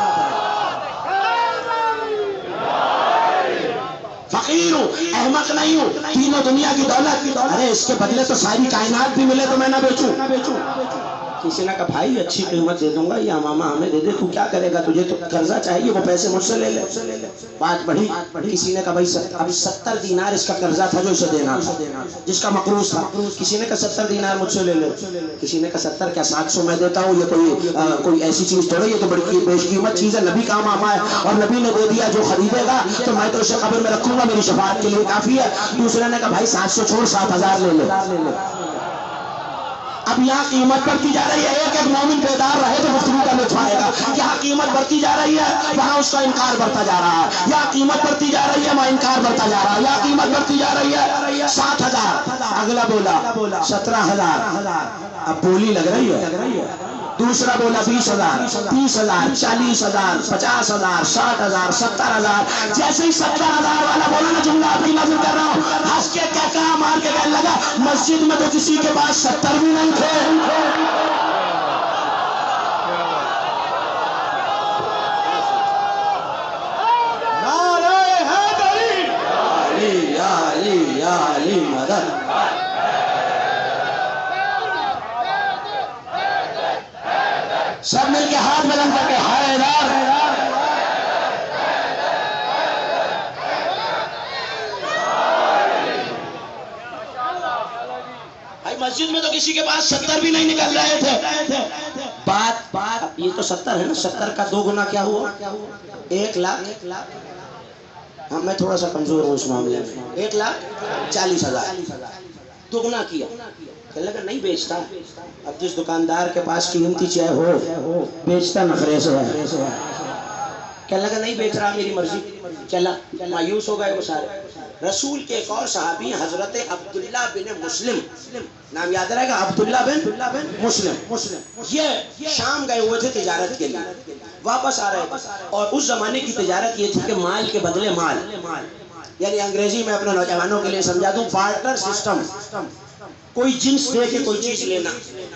فقیر ہوں، احمق نہیں ہوں، تینوں دنیا کی دولت، ارے اس کے بدلے تو ساری کائنات بھی ملے تو میں نہ بیچوں۔ کسی نے کہا بھائی اچھی قیمت دے دوں گا، یہ امامہ ہمیں دے دے، تو کیا کرے گا؟ تجھے تو قرضہ چاہیے، وہ پیسے مجھ سے لے لے۔ بات بڑھی، کسی نے کہا بھائی اب 70 دینار اس کا قرضہ تھا جو اسے دینا تھا، جس کا مقروض تھا۔ کسی نے کہا 70 دینار مجھ سے لے لے، کسی نے کہا 70 کیا 700 میں دیتا ہوں، یہ کوئی ایسی چیز تھوڑی، یہ تو بڑی بیش قیمت چیز ہے، نبی کا امامہ ہے اور نبی نے دے دیا، جو خریدے گا تو میں تو اسے قبر میں رکھوں گا، میری شفاعت کے لیے کافی ہے۔ دوسرے نے کہا بھائی 700 چھوڑ، 7000 لے لے۔ اب یہاں قیمت بڑھتی جا رہی ہے، ایک ایک مومن بیدار رہے تو گفتگو کا لطف آئے گا۔ یہاں قیمت بڑھتی جا رہی ہے، وہاں اس کا انکار بڑھتا جا رہا ہے۔ یہاں قیمت بڑھتی جا رہی ہے، وہاں انکار بڑھتا جا رہا ہے۔ یہاں قیمت بڑھتی جا رہی ہے 7000، اگلا بولا 17000، اب بولی لگ رہی ہے۔ دوسرا بولا 20000، 30000، 40000، 50000، 60000، 70000۔ جیسے ہی 70000 والا بولا نا، جملہ آپ کی نظر کر رہا ہوں، ہنس کے کہا مار کے کہنے لگا مسجد میں تو کسی کے پاس 70 بھی نہیں تھے۔ نعرہ حیدری، علی یا علی یا علی مدد۔ سب مل کے ہاتھ بلند کر کے حیدر۔ بھائی مسجد میں تو کسی کے پاس 70 بھی نہیں نکل رہے تھے۔ بات یہ تو 70 ہے نا، 70 کا 2 گنا کیا ہوا؟ 1 لاکھ۔ ہاں میں تھوڑا سا کمزور ہوں اس معاملے میں، 1,40,000 دگنا کیا۔ کہنے لگا نہیں بیچتا۔ اب جس دکاندار کے پاس قیمتی چیز ہو بیچتا نخرے سے ہے۔ کہنے لگا نہیں بیچ رہا، میری مرضی۔ چلا، مایوس ہو گئے وہ سارے۔ رسول کے ایک اور صحابی حضرت عبداللہ بن مسلم، نام یاد رہے گا، عبداللہ بن مسلم، یہ شام گئے ہوئے تھے تجارت کے لیے، واپس آ رہے تھے۔ اور اس زمانے کی تجارت یہ تھی کہ مال کے بدلے مال، یعنی انگریزی میں اپنے نوجوانوں کے لیے سمجھا دوں، بارٹر سسٹم۔ کوئی جنس دے کے کوئی چیز لینا۔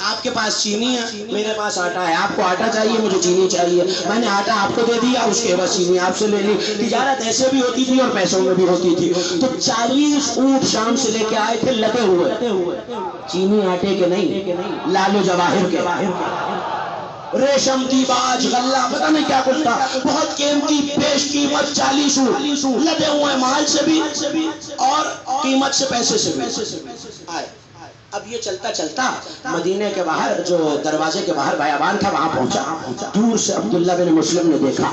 آپ کے پاس چینی ہے، میرے پاس آٹا ہے، آپ کو آٹا چاہیے، مجھے چینی چاہیے، میں نے آٹا آپ کو دے دیا، اس کے بعد چینی آپ سے لے لی۔ تجارت ایسے بھی ہوتی تھی اور پیسوں میں بھی ہوتی تھی۔ تو 40 اونٹ شام سے لے کے آئے تھے لدے ہوئے، چینی آٹے کے نہیں، لال و جواہر کے، ریشم دیباج غلہ پتہ نہیں کیا کچھ تھا، بہت قیمتی پیش قیمت 40 اونٹ لدے ہوئے، مال سے بھی اور قیمت سے پیسے سے بھی آئے۔ اب یہ چلتا چلتا مدینے کے باہر جو دروازے کے باہر بیابان تھا وہاں پہنچا۔ دور سے عبداللہ بن مسلم نے دیکھا،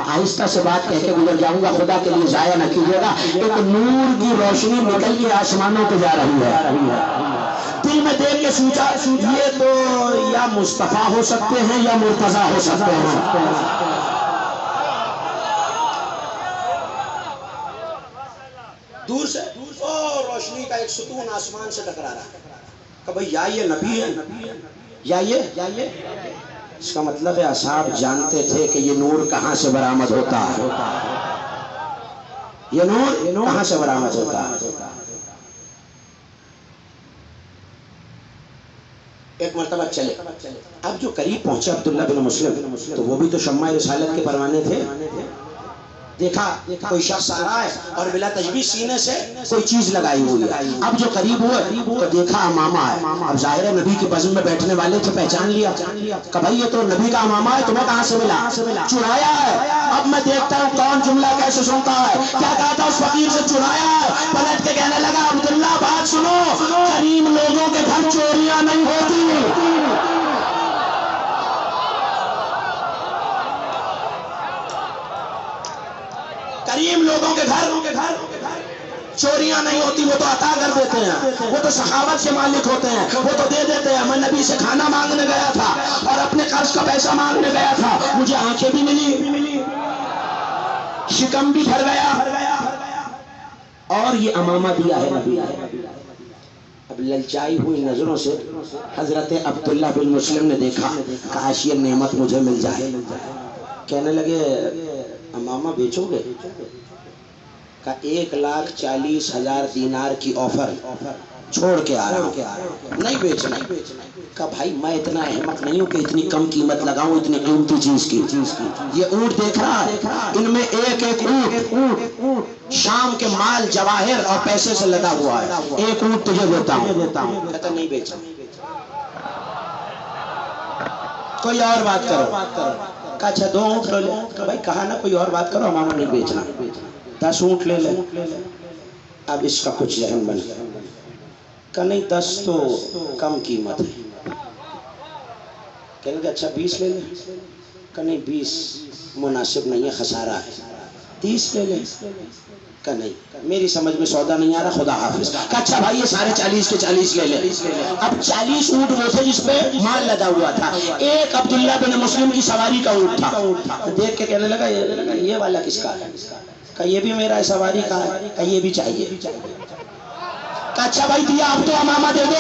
آہستہ سے بات کہہ کے گزر جاؤں گا، خدا کے لیے ضائع نہ کیجیے گا۔ ایک نور کی روشنی نکل کے آسمانوں پہ جا رہی ہے۔ دل میں دیکھ کے سوچا یہ تو یا مصطفیٰ ہو سکتے ہیں یا مرتضیٰ ہو سکتے ہیں۔ دور سے روشنی کا ایک ستون آسمان سے ٹکرا رہا ہے کہ بھئی یا یہ نبی ہے یا یہ، اس کا مطلب ہے اصحاب جانتے تھے کہ یہ نور کہاں سے برآمد ہوتا ہے، یہ نور کہاں سے برآمد ہوتا ہے۔ ایک مرتبہ چلے، اب جو قریب پہنچے عبداللہ بن مسلم تو وہ بھی تو شمع رسالت کے پروانے تھے، دیکھا کوئی شخص آ رہا ہے اور بلا تجبیہ سینے سے کوئی چیز لگائی ہوئی ہے. اب جو قریب ہوئے تو دیکھا امامہ ہے. اب ظاہر ہے نبی کی بزم میں بیٹھنے والے تھے, پہچان لیا کہ بھائی یہ تو نبی کا امامہ ہے, تمہیں کہاں سے ملا؟ چرایا ہے. اب میں دیکھتا ہوں کون جملہ کیسے سنتا ہے. کیا کہا تھا اس فقیر سے؟ چرایا ہے. پلٹ کے کہنے لگا عبداللہ بات سنو, کریم لوگوں کے گھر چوریاں نہیں ہوتی. کریم لوگوں کے گھر چوریاں نہیں ہوتی. وہ تو عطا کر دیتے ہیں, وہ تو سخاوت کے مالک ہوتے ہیں, وہ تو دے دیتے ہیں. میں نبی سے کھانا مانگنے گیا تھا اور اپنے قرض کا پیسہ مانگنے گیا تھا, مجھے آنکھیں بھی ملی, شکم بھی بھر گیا, اور یہ امامہ دیا ہے نبی. اب للچائی ہوئی نظروں سے حضرت عبداللہ بن مسلم نے دیکھا, کاش یہ نعمت مجھے مل جائے. کہنے لگے امامہ بیچو گے؟ کا 1,40,000 دینار کی آفر چھوڑ کے آ رہا ہوں, نہیں بیچنا. کہا بھائی میں اتنا احمق نہیں ہوں کہ اتنی کم قیمت لگاؤں اتنی قیمتی چیز کی. یہ اونٹ دیکھ رہا ہے, ان میں ایک اونٹ شام کے مال جواہر اور پیسے سے لدا ہوا ہے, ایک اونٹ تجھے دیتا ہوں. کہتا نہیں بیچا. کوئی اور بات کرو. کہا اچھا 2 اونٹ لے لو. کہا بھائی کہا نا کوئی اور بات کرو, امامہ نہیں بیچنا. 10 اونٹ لے لے. اب اس کا کچھ ذہن بن گیا. کہا نہیں 10 تو کم قیمت ہے. کہنے لگا اچھا 20 لے لے. کہا نہیں 20 مناسب نہیں ہے, خسارہ ہے. 30 لے لے. کہا نہیں میری سمجھ میں سودا نہیں آ رہا, خدا حافظ. کہا اچھا بھائی یہ سارے 40 کے 40 لے لے. اب 40 اونٹ وہ تھے جس پہ مال لدا ہوا تھا. ایک عبداللہ بن مسلم کی سواری کا اونٹ تھا. دیکھ کے کہنے لگا یہ والا کس کا ہے؟ کہا یہ بھی میرا ہے, سواری کا ہے. کہا یہ بھی چاہیے. کہا اچھا بھائی دیا, اب تو امامہ دے دو.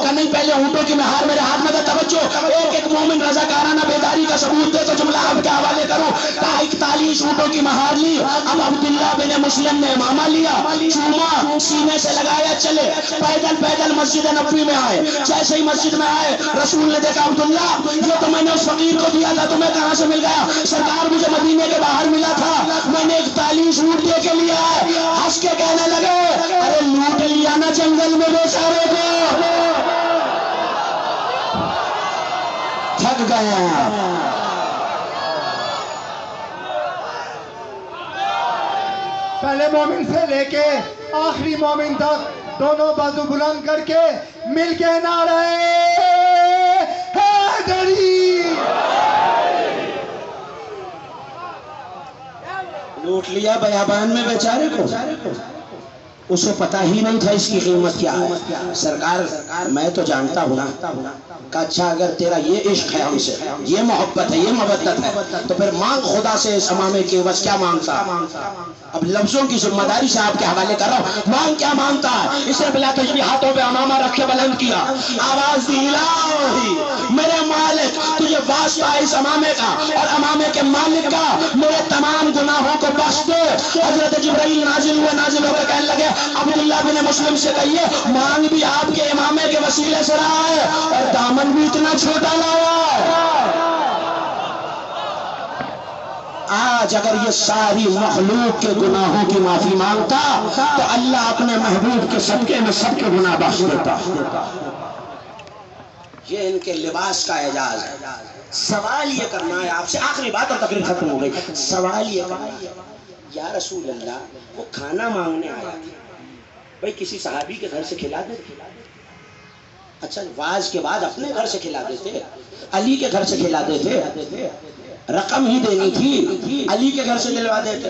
کہا نہیں پہلے اونٹوں کی مہار میرے ہاتھ میں تھا, توجہ. ایک مومن رضاکارانہ بیداری کا ثبوت دے تو جملہ آپ کے حوالے کروں. کہا 41 اونٹوں کی مہار لی. اب عبداللہ بن مسلم نے امامہ لیا, چوما, سینے سے لگایا, چلے پیدل مسجد نبوی میں آئے. جیسے ہی مسجد میں آئے رسول نے دیکھا عبداللہ یہ تو میں نے اس فقیر کو دیا تھا, تمہیں کہاں سے مل گیا؟ سرکار مجھے مدینے کے باہر ملا تھا, میں نے 41 اونٹ دے کے لیا ہے. ہنس کے کہنے لگے ارے لوٹ لیا نا جنگل میں بیچارے کو, تھک گیا. پہلے مومن سے لے کے آخری مومن تک دونوں بازو بلند کر کے مل کے نعرہ حیدری. لوٹ لیا بیابان میں بیچارے کو, اسے پتہ ہی نہیں تھا اس کی قیمت کیا ہے. سرکار میں تو جانتا ہوں نا. کہا اچھا اگر تیرا یہ عشق ہے ہم سے, یہ محبت ہے, یہ مودت ہے, تو پھر مانگ خدا سے اس امامے کے عوض کیا مانگتا. اب لفظوں کی ذمہ داری سے آپ کے حوالے کر رہا ہوں. مانگ کیا مانگتا ہے؟ اس نے بلا تجبیہ ہاتھوں پہ امامہ رکھ کے بلند کیا, آواز دی الہی میرے مالک تجھے واسطہ ہے اس امامے کا اور امامے کے مالک کا, میرے تمام گناہوں کو بخش دے. حضرت جبرائیل نازل ہو کے کہنے لگے عبداللہ بن مسلم سے کہیے مانگ بھی آپ کے امامے کے وسیلے سے رہا ہے اور دامن بھی اتنا چھوٹا لایا ہے. آج اگر یہ ساری مخلوق کے گناہوں کی معافی مانگتا تو اللہ اپنے محبوب کے صدقے میں سب کے گناہ بخش دیتا. یہ ان کے لباس کا اعجاز ہے. سوال یہ کرنا ہے آپ سے, آخری بات اور تقریر ختم ہو گئی. سوال یہ کرنا ہے یا رسول اللہ وہ کھانا مانگنے آیا تھا, بھئی کسی صحابی کے گھر سے کھلا دے. اچھا واز کے بعد اپنے گھر سے کھلا دیتے, علی کے گھر سے کھلا دیتے, رقم ہی دینی تھی علی کے گھر سے دلوا دیتے,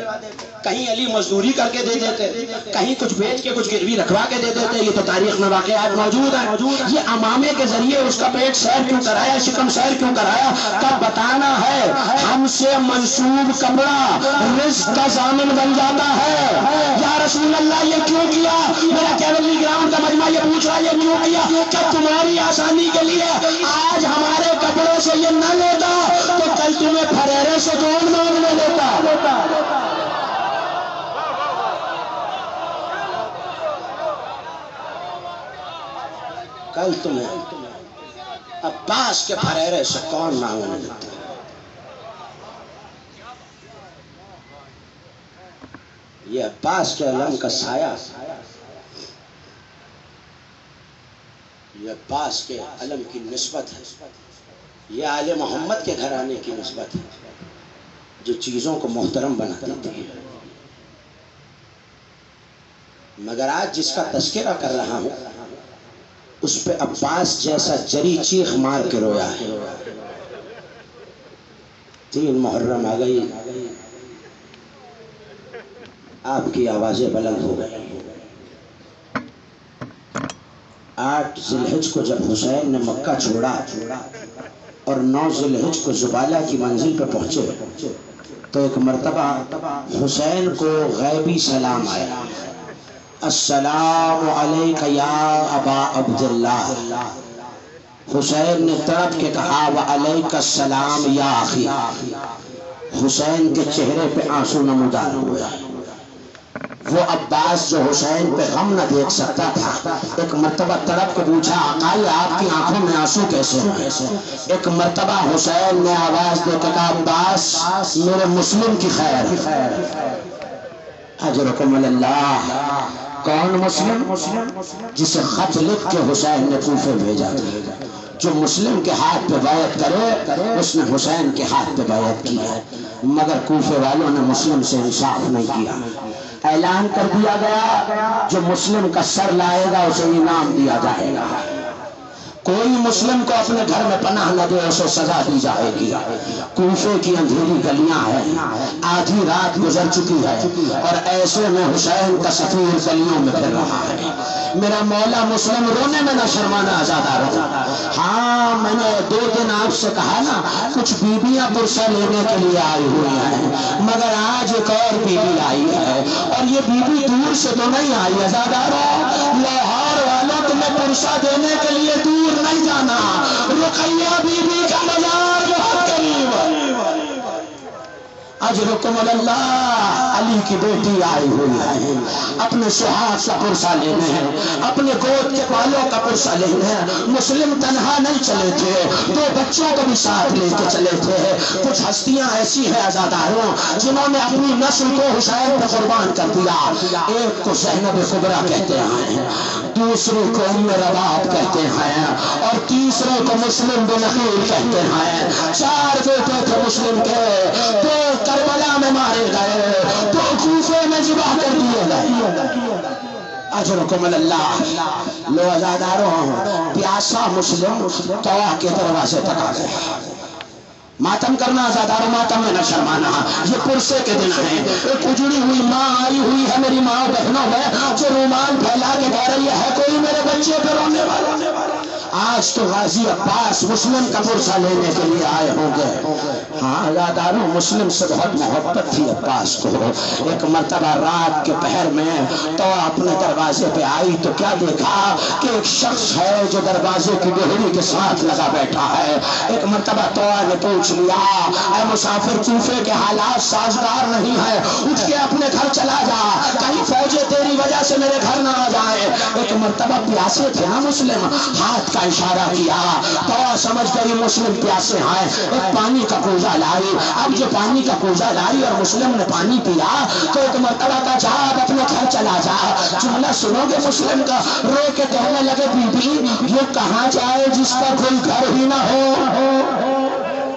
کہیں علی مزدوری کر کے دے دیتے, کہیں کچھ بیچ کے کچھ گروی رکھوا کے دے دیتے. یہ تو تاریخ میں واقعات موجود ہیں. یہ امامے کے ذریعے اس کا پیٹ سیر کیوں کرایا, شکم سیر کیوں کرایا, تب بتانا ہے ہم سے منسوب کپڑا رزق کا ضامن بن جاتا ہے. یا رسول اللہ یہ کیوں کیا؟ میرا کیولی گراؤنڈ کا مجمع یہ پوچھ رہا ہے یہ کیوں کیا؟ کیا تمہاری آسانی کے لیے آج ہمارے کپڑوں سے یہ نہ لیتا تو کل تمہیں پھریرے سے کون مانگنے لیتا. کل تمہیں عباس کے پھریرے سے کون مانگنے دیتا. یہ عباس کے علم کا سایہ، یہ عباس کے علم کی نسبت ہے، یہ آل محمد کے گھرانے کی نسبت ہے جو چیزوں کو محترم بنا دیتی ہے۔ مگر آج جس کا تذکرہ کر رہا ہوں اس پہ عباس جیسا جری چیخ مار کے رویا ہے۔ 3 محرم آ گئی، آپ کی آوازیں بلند ہو گئی۔ 8 ذی الحجہ کو جب حسین نے مکہ چھوڑا اور 9 ذی الحجہ کو زبالہ کی منزل پہ پہنچے تو ایک مرتبہ حسین کو غیبی سلام آیا، السلام علیک یا ابا عبداللہ۔ حسین نے تڑپ کے کہا وعلیک السلام یا اخی۔ حسین کے چہرے پہ آنسو نمودار ہوئے۔ وہ عباس جو حسین پہ غم نہ دیکھ سکتا تھا ایک مرتبہ تڑپ کے پوچھا آقا آپ کی آنکھوں میں آنسو کیسے ہیں؟ ایک مرتبہ حسین نے آواز دے کے کہا عباس میرے مسلم کی خیر، اجرکم اللہ۔ کون مسلم؟ جسے خط لکھ کے حسین نے کوفے بھیجا تھا۔ جو مسلم کے ہاتھ پہ بیعت کرے اس نے حسین کے ہاتھ پہ بیعت کی ہے، مگر کوفے والوں نے مسلم سے انصاف نہیں کیا۔ اعلان کر دیا گیا جو مسلم کا سر لائے گا اسے انعام دیا جائے گا، کوئی مسلم کو اپنے گھر میں پناہ نہ دے اسے سزا دی جائے گی۔ کوفے کی اندھیری گلیاں ہیں، آدھی رات گزر چکی ہے اور ایسے میں حسین کا سفیر گلیوں میں پھر رہا ہے۔ میرا مولا مسلم رونے میں نہ شرمانا آزادہ رہو۔ ہاں میں نے 2 دن آپ سے کہا نا کچھ بیویاں پرسہ لینے کے لیے آئی ہوئی ہیں، مگر آج ایک اور بیوی آئی ہے اور یہ بیوی دور سے تو نہیں آئی آزادہ رہو۔ لاہور والوں تمہیں پرسہ دینے کے لیے دور نہیں جانا، رقیہ بی بی کا مزار بہت قریب ہے۔ اجرکم اللہ، علی کی بیٹی آئی ہوئی ہے، اپنے سہاگ کا پرسہ لینے ہیں، اپنے گود کے بالوں کا پرسہ لینے ہیں۔ مسلم تنہا نہیں چلے تھے، 2 بچوں کو بھی ساتھ لے کے چلے تھے۔ کچھ ہستیاں ایسی ہیں عزاداروں جنہوں نے اپنی نسل کو حسین پہ قربان کر دیا۔ ایک کو زینب کبریٰ کہتے ہیں، دوسرے کو ام رباب کہتے ہیں اور تیسرے کو مسلم بن عقیل کہتے ہیں۔ 4 بیٹے تھے مسلم کے، 2 کربلا میں مارے گئے، 2 کوفے میں ذبح کر دیے گئے۔ اجرکم اللہ۔ لو عزاداروں پیاسا مسلم طوا کے دروازے تک آ گئے۔ ماتم کرنا عزاداروں، ماتم میں نہ شرمانا، یہ پرسے کے دن ہیں۔ ایک اجڑی ہوئی ماں آئی ہوئی ہے میری ماں بہنوں میں جو رومال پھیلا کے کہہ رہی ہے کوئی میرے بچے پہ رونے والا۔ آج تو غازی عباس مسلم کا پرسہ لینے کے لیے آئے ہوں گے۔ ہاں عزاداروں مسلم سے بہت محبت تھی عباس کو۔ ایک مرتبہ رات کے پہر میں تو اپنے دروازے پہ آئی تو کیا دیکھا کہ ایک شخص ہے جو دروازے کی گہری کے ساتھ لگا بیٹھا ہے۔ ایک مرتبہ تو نے پوچھ لیا اے مسافر کوفے کے حالات سازگار نہیں ہے، اٹھ کے اپنے گھر چلا جا، کہیں فوجیں تیری وجہ سے میرے گھر نہ آ جائیں۔ ایک مرتبہ پیاسے تھے نا مسلم، ہاتھ کا اشارہ کیا تو سمجھ گئی مسلم پیاسے ہیں، ایک پانی کا کوزہ لائی۔ اب جو پانی کا کوزہ لائی اور مسلم نے پانی پیا تو ایک مرتبہ کا جا اب اپنے گھر چلا جا۔ جملہ سنو گے مسلم کا، رو کے کہنے لگے بی بی یہ کہاں جائے جس کا کوئی گھر ہی نہ ہو۔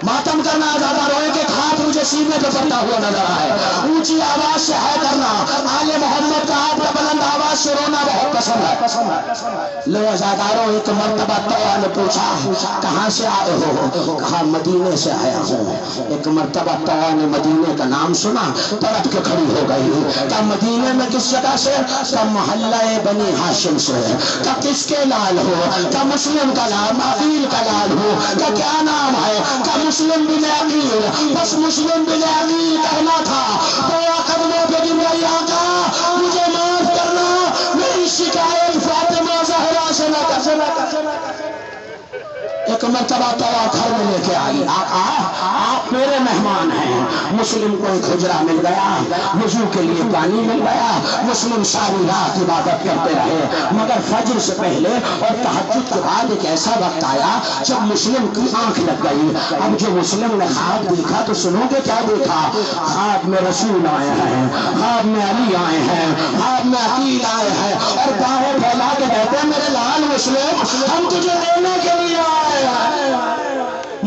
ماتم کرنا زیادہ روئے کہ ہاتھ مجھے سینے پہ پڑتا ہوا نظر آئے، اونچی آواز سے ہے کرنا، آل محمد کا آپ کا بلند آواز سے رونا بہت پسند ہے۔ لو عزاداروں ایک مرتبہ طوا نے پوچھا کہاں سے آئے ہو؟ کہا مدینے سے آیا ہوں۔ ایک مرتبہ طوا نے مدینے کا نام سنا تڑپ کے کھڑی ہو گئی۔ کہا مدینے میں کس جگہ سے؟ کہا محلہ بنی ہاشم سے۔ کہا کس کے لال ہو؟ کہا مسلم کا نام، عقیل کا لال ہو۔ کہا کیا نام ہے؟ کہا مسلم بن عقیل۔ بس مسلم بن عقیل کہنا تھا۔ طوا قدموں پہ گر گئی، آقا مجھے معاف کرنا، میری شکایت فاطمہ زہرا سے نہ کر۔ ایک مرتبہ توا گھر میں لے کے آئی، آقا آپ میرے مہمان ہیں۔ مسلم کو ایک حجرہ مل گیا، وضو کے لیے پانی مل گیا، مسلم ساری رات عبادت کرتے رہے، مگر فجر سے پہلے اور تہجد کے بعد ایک ایسا وقت آیا جب مسلم کی آنکھ لگ گئی۔ اب جو مسلم نے خواب دیکھا تو سنو گے کیا دیکھا؟ خواب میں رسول آئے ہیں، خواب میں علی آئے ہیں، خواب میں عقیل آئے ہیں، اور باہیں پھیلا کے کہتے ہیں میرے لال مسلم ہم تجھے لینے کے لیے آئے ہیں۔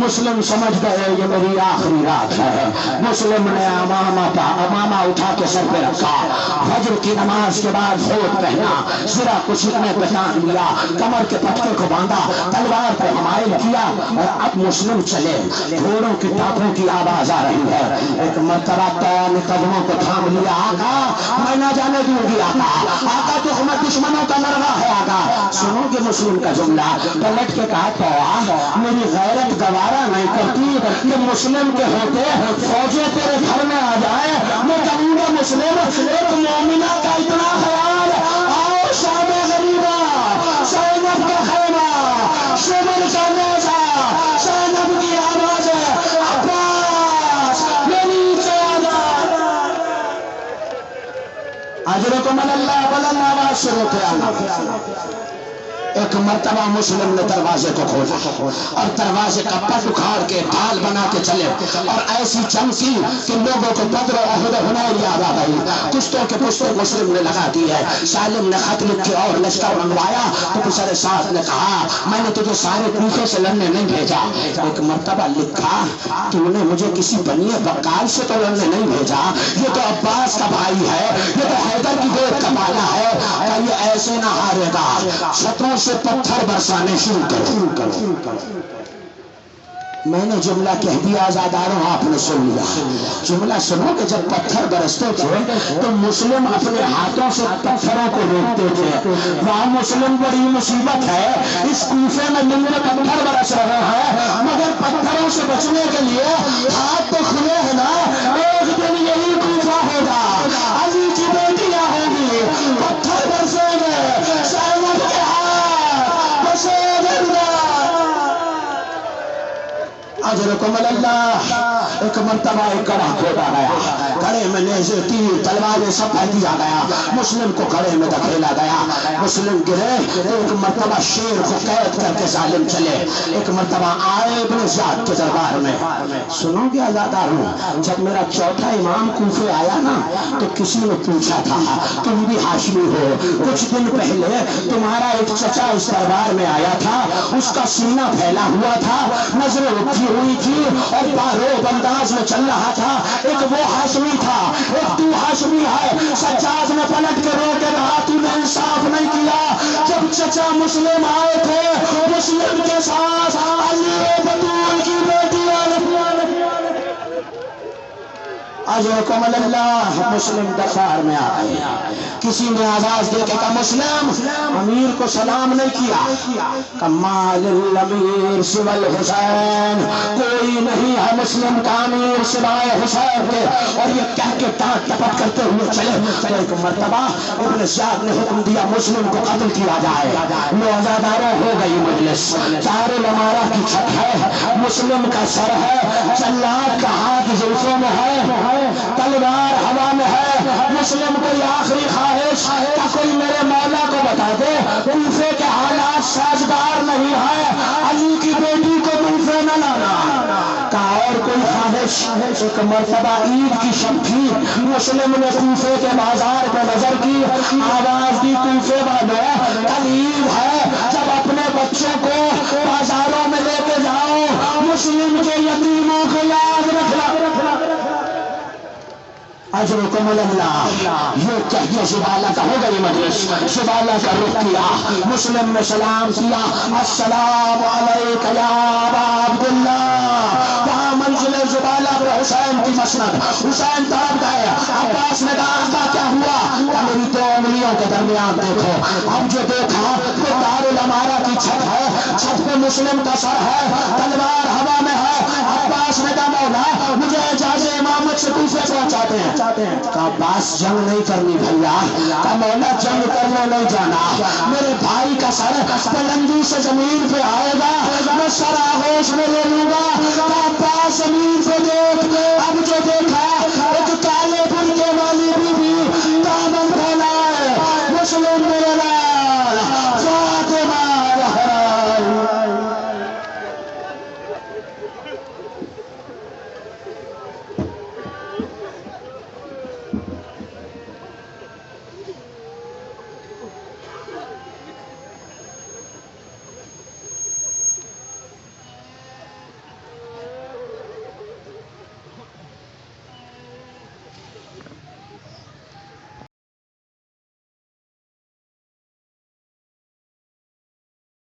مسلم سمجھ گئے یہ میری آخری رات ہے۔ مسلم نے امامہ اٹھا کے سر پہ رکھا، فجر کی نماز کے بعد خود پہنا، ذرا کچھ اتنے پہچان لیا، کمر کے پٹکے کو باندھا، تلوار کو حمائل کیا، اور اب مسلم چلے۔ گھوڑوں کی ٹاپوں کی آواز آ رہی ہے۔ ایک مرتبہ نے قدموں کو تھام لیا، آقا میں نہ جانے دوں گی، آقا تو ہمیں دشمنوں کا نروا ہے، آقا سنو گے مسلم کا جملہ؟ پلٹ کے کہا تو میری غیرت گوارا نہیں کرتی کہ مسلم کے ہوتے فوجیں تیرے گھر میں آ جائے، میں کہوں گا مسلم ایک مومنہ کا اتنا خیال، آؤ شام غریبہ، زینب کا خیمہ، شمر کا نیزہ، زینب کی آواز ہے، عباس یہ نیچے آ جا۔ اجرکم اللہ بلند آواز سے روتے آنا۔ ایک مرتبہ مسلم نے دروازے کو کھولا اور دروازے کا پٹ اکھاڑ کے ڈھال بنا کے چلے، اور ایسی چمکی کہ لوگوں کو بدر و احد و حنین یاد آ گئی۔ کشتوں کے پشتوں مسلم نے لگا دی ہے۔ سالم نے خط لکھے اور لشکر منگوایا تو پسر ساتھ نے کہا میں نے تجھے سارے کوفے سے لڑنے نہیں بھیجا۔ ایک مرتبہ لکھا تو نے مجھے کسی بنی بکال سے تو لڑنے نہیں بھیجا، یہ تو عباس کا بھائی ہے، یہ تو حیدر کی گود کا بالا ہے، یہ ایسے نہ ہارے گا، چھتوں سے پتھر برسانے شروع کرو۔ میں نے جملہ کہہ دیا آزاداروں، آپ نے سن لیا۔ جملہ سنو کہ جب پتھر برستے تھے تو مسلم اپنے ہاتھوں سے پتھروں کو روکتے تھے۔ وہاں مسلم بڑی مصیبت ہے، اس کوفے میں دن میں پتھر برس رہے ہیں، مگر پتھروں سے بچنے کے لیے ہاتھ تو کھلے ہیں نا۔ ایک دن یہی کوفہ ہوگا، علی کی بیٹیاں ہوں گی، پتھر برسیں گے، زینب کے ہاتھ برسیں گے۔ اجرکم اللہ۔ ایک مرتبہ ایک کڑا کھودا گیا، کڑے میں نیزے تیر تلواریں سب پھینک دیا گیا، مسلم کو کڑے میں دھکیلا گیا، مسلم گرے۔ ایک مرتبہ شیر کو قید کر کے ظالم چلے۔ ایک مرتبہ آئے ابن زیاد کے دربار میں۔ سنو گے آزاداروں، جب میرا چوتھا امام کوفے آیا نا تو کسی نے پوچھا تھا تم بھی ہاشمی ہو؟ کچھ دن پہلے تمہارا ایک چچا اس دربار میں آیا تھا، اس کا سینہ پھیلا ہوا تھا، نظریں اٹھی ہوئی تھی اور باروب انداز میں چل رہا تھا، ایک وہ ہاشمی تھا، ایک تو ہاشمی ہے۔ سجاد نے پلٹ کے رو کے کہا تو نے انصاف نہیں کیا، جب چچا مسلم آئے تھے مسلم کے ساتھ علی بطول کی بیٹی اجرکم اللہ۔ مسلم دربار میں آ گئے، کسی نے آواز دے کے کہا مسلم امیر کو سلام نہیں کیا، کمال الامیر سوى الحسین، کوئی نہیں ہے مسلم کا امیر سوائے حسین کے، اور یہ کہہ کے ٹانٹ ٹپٹ کرتے ہوئے چلے۔ تو ایک مرتبہ ابن زیاد نے حکم دیا مسلم کو قتل کیا جائے۔ لو آزاداروں ہو گئی مجلس، دار الامارہ کی چھت ہے، مسلم کا سر ہے، جلاد کا ہاتھ زلفوں میں ہے، تلوار ہوا میں ہے، مسلم کوئی آخری خواہش کہ کوئی میرے مولا کو بتا دے کوفے کے حالات سازگار نہیں ہے، علی کی بیٹی کو کوفے نہ لانا کا، اور کوئی خواہش۔ ایک مرتبہ عید کی شب تھی، مسلم نے کوفے کے بازار پہ نظر کی، آواز دی کوفے والوں کل عید ہے، جب اپنے بچوں کو بازاروں میں لے کے جاؤ مسلم کے یتیموں کو یاد رکھنا۔ اجرکم اللہ۔ یہ کہہ کے زبالہ کا ہو گئی مجلس، زبالہ کا رخ کیا، مسلم نے سلام کیا، السلام علیک یا ابا عبداللہ۔ وہاں منزل زبالہ پر حسین کی مسند، حسین طرف گئے، عباس نے کہا کیا ہوا؟ میری دو انگلیوں کے درمیان دیکھو. اب جو دیکھا وہ دارالامارہ کی چھت ہے, چھت پہ مسلم کا سر ہے, تلوار ہوا میں ہے. عباس نے کہا مولا مجھے اجازت امامت سے دوسرے پہنچاتے ہیں. کہا عباس جنگ نہیں کرنی بھیا. کہا مولا جنگ کرنے نہیں جانا, میرے بھائی کا سر بلندی سے زمین پہ آئے گا, میں سر آغوش میں لے لوں گا. کہا عباس زمین پہ دیکھ, اب جو دیکھا ایک کالے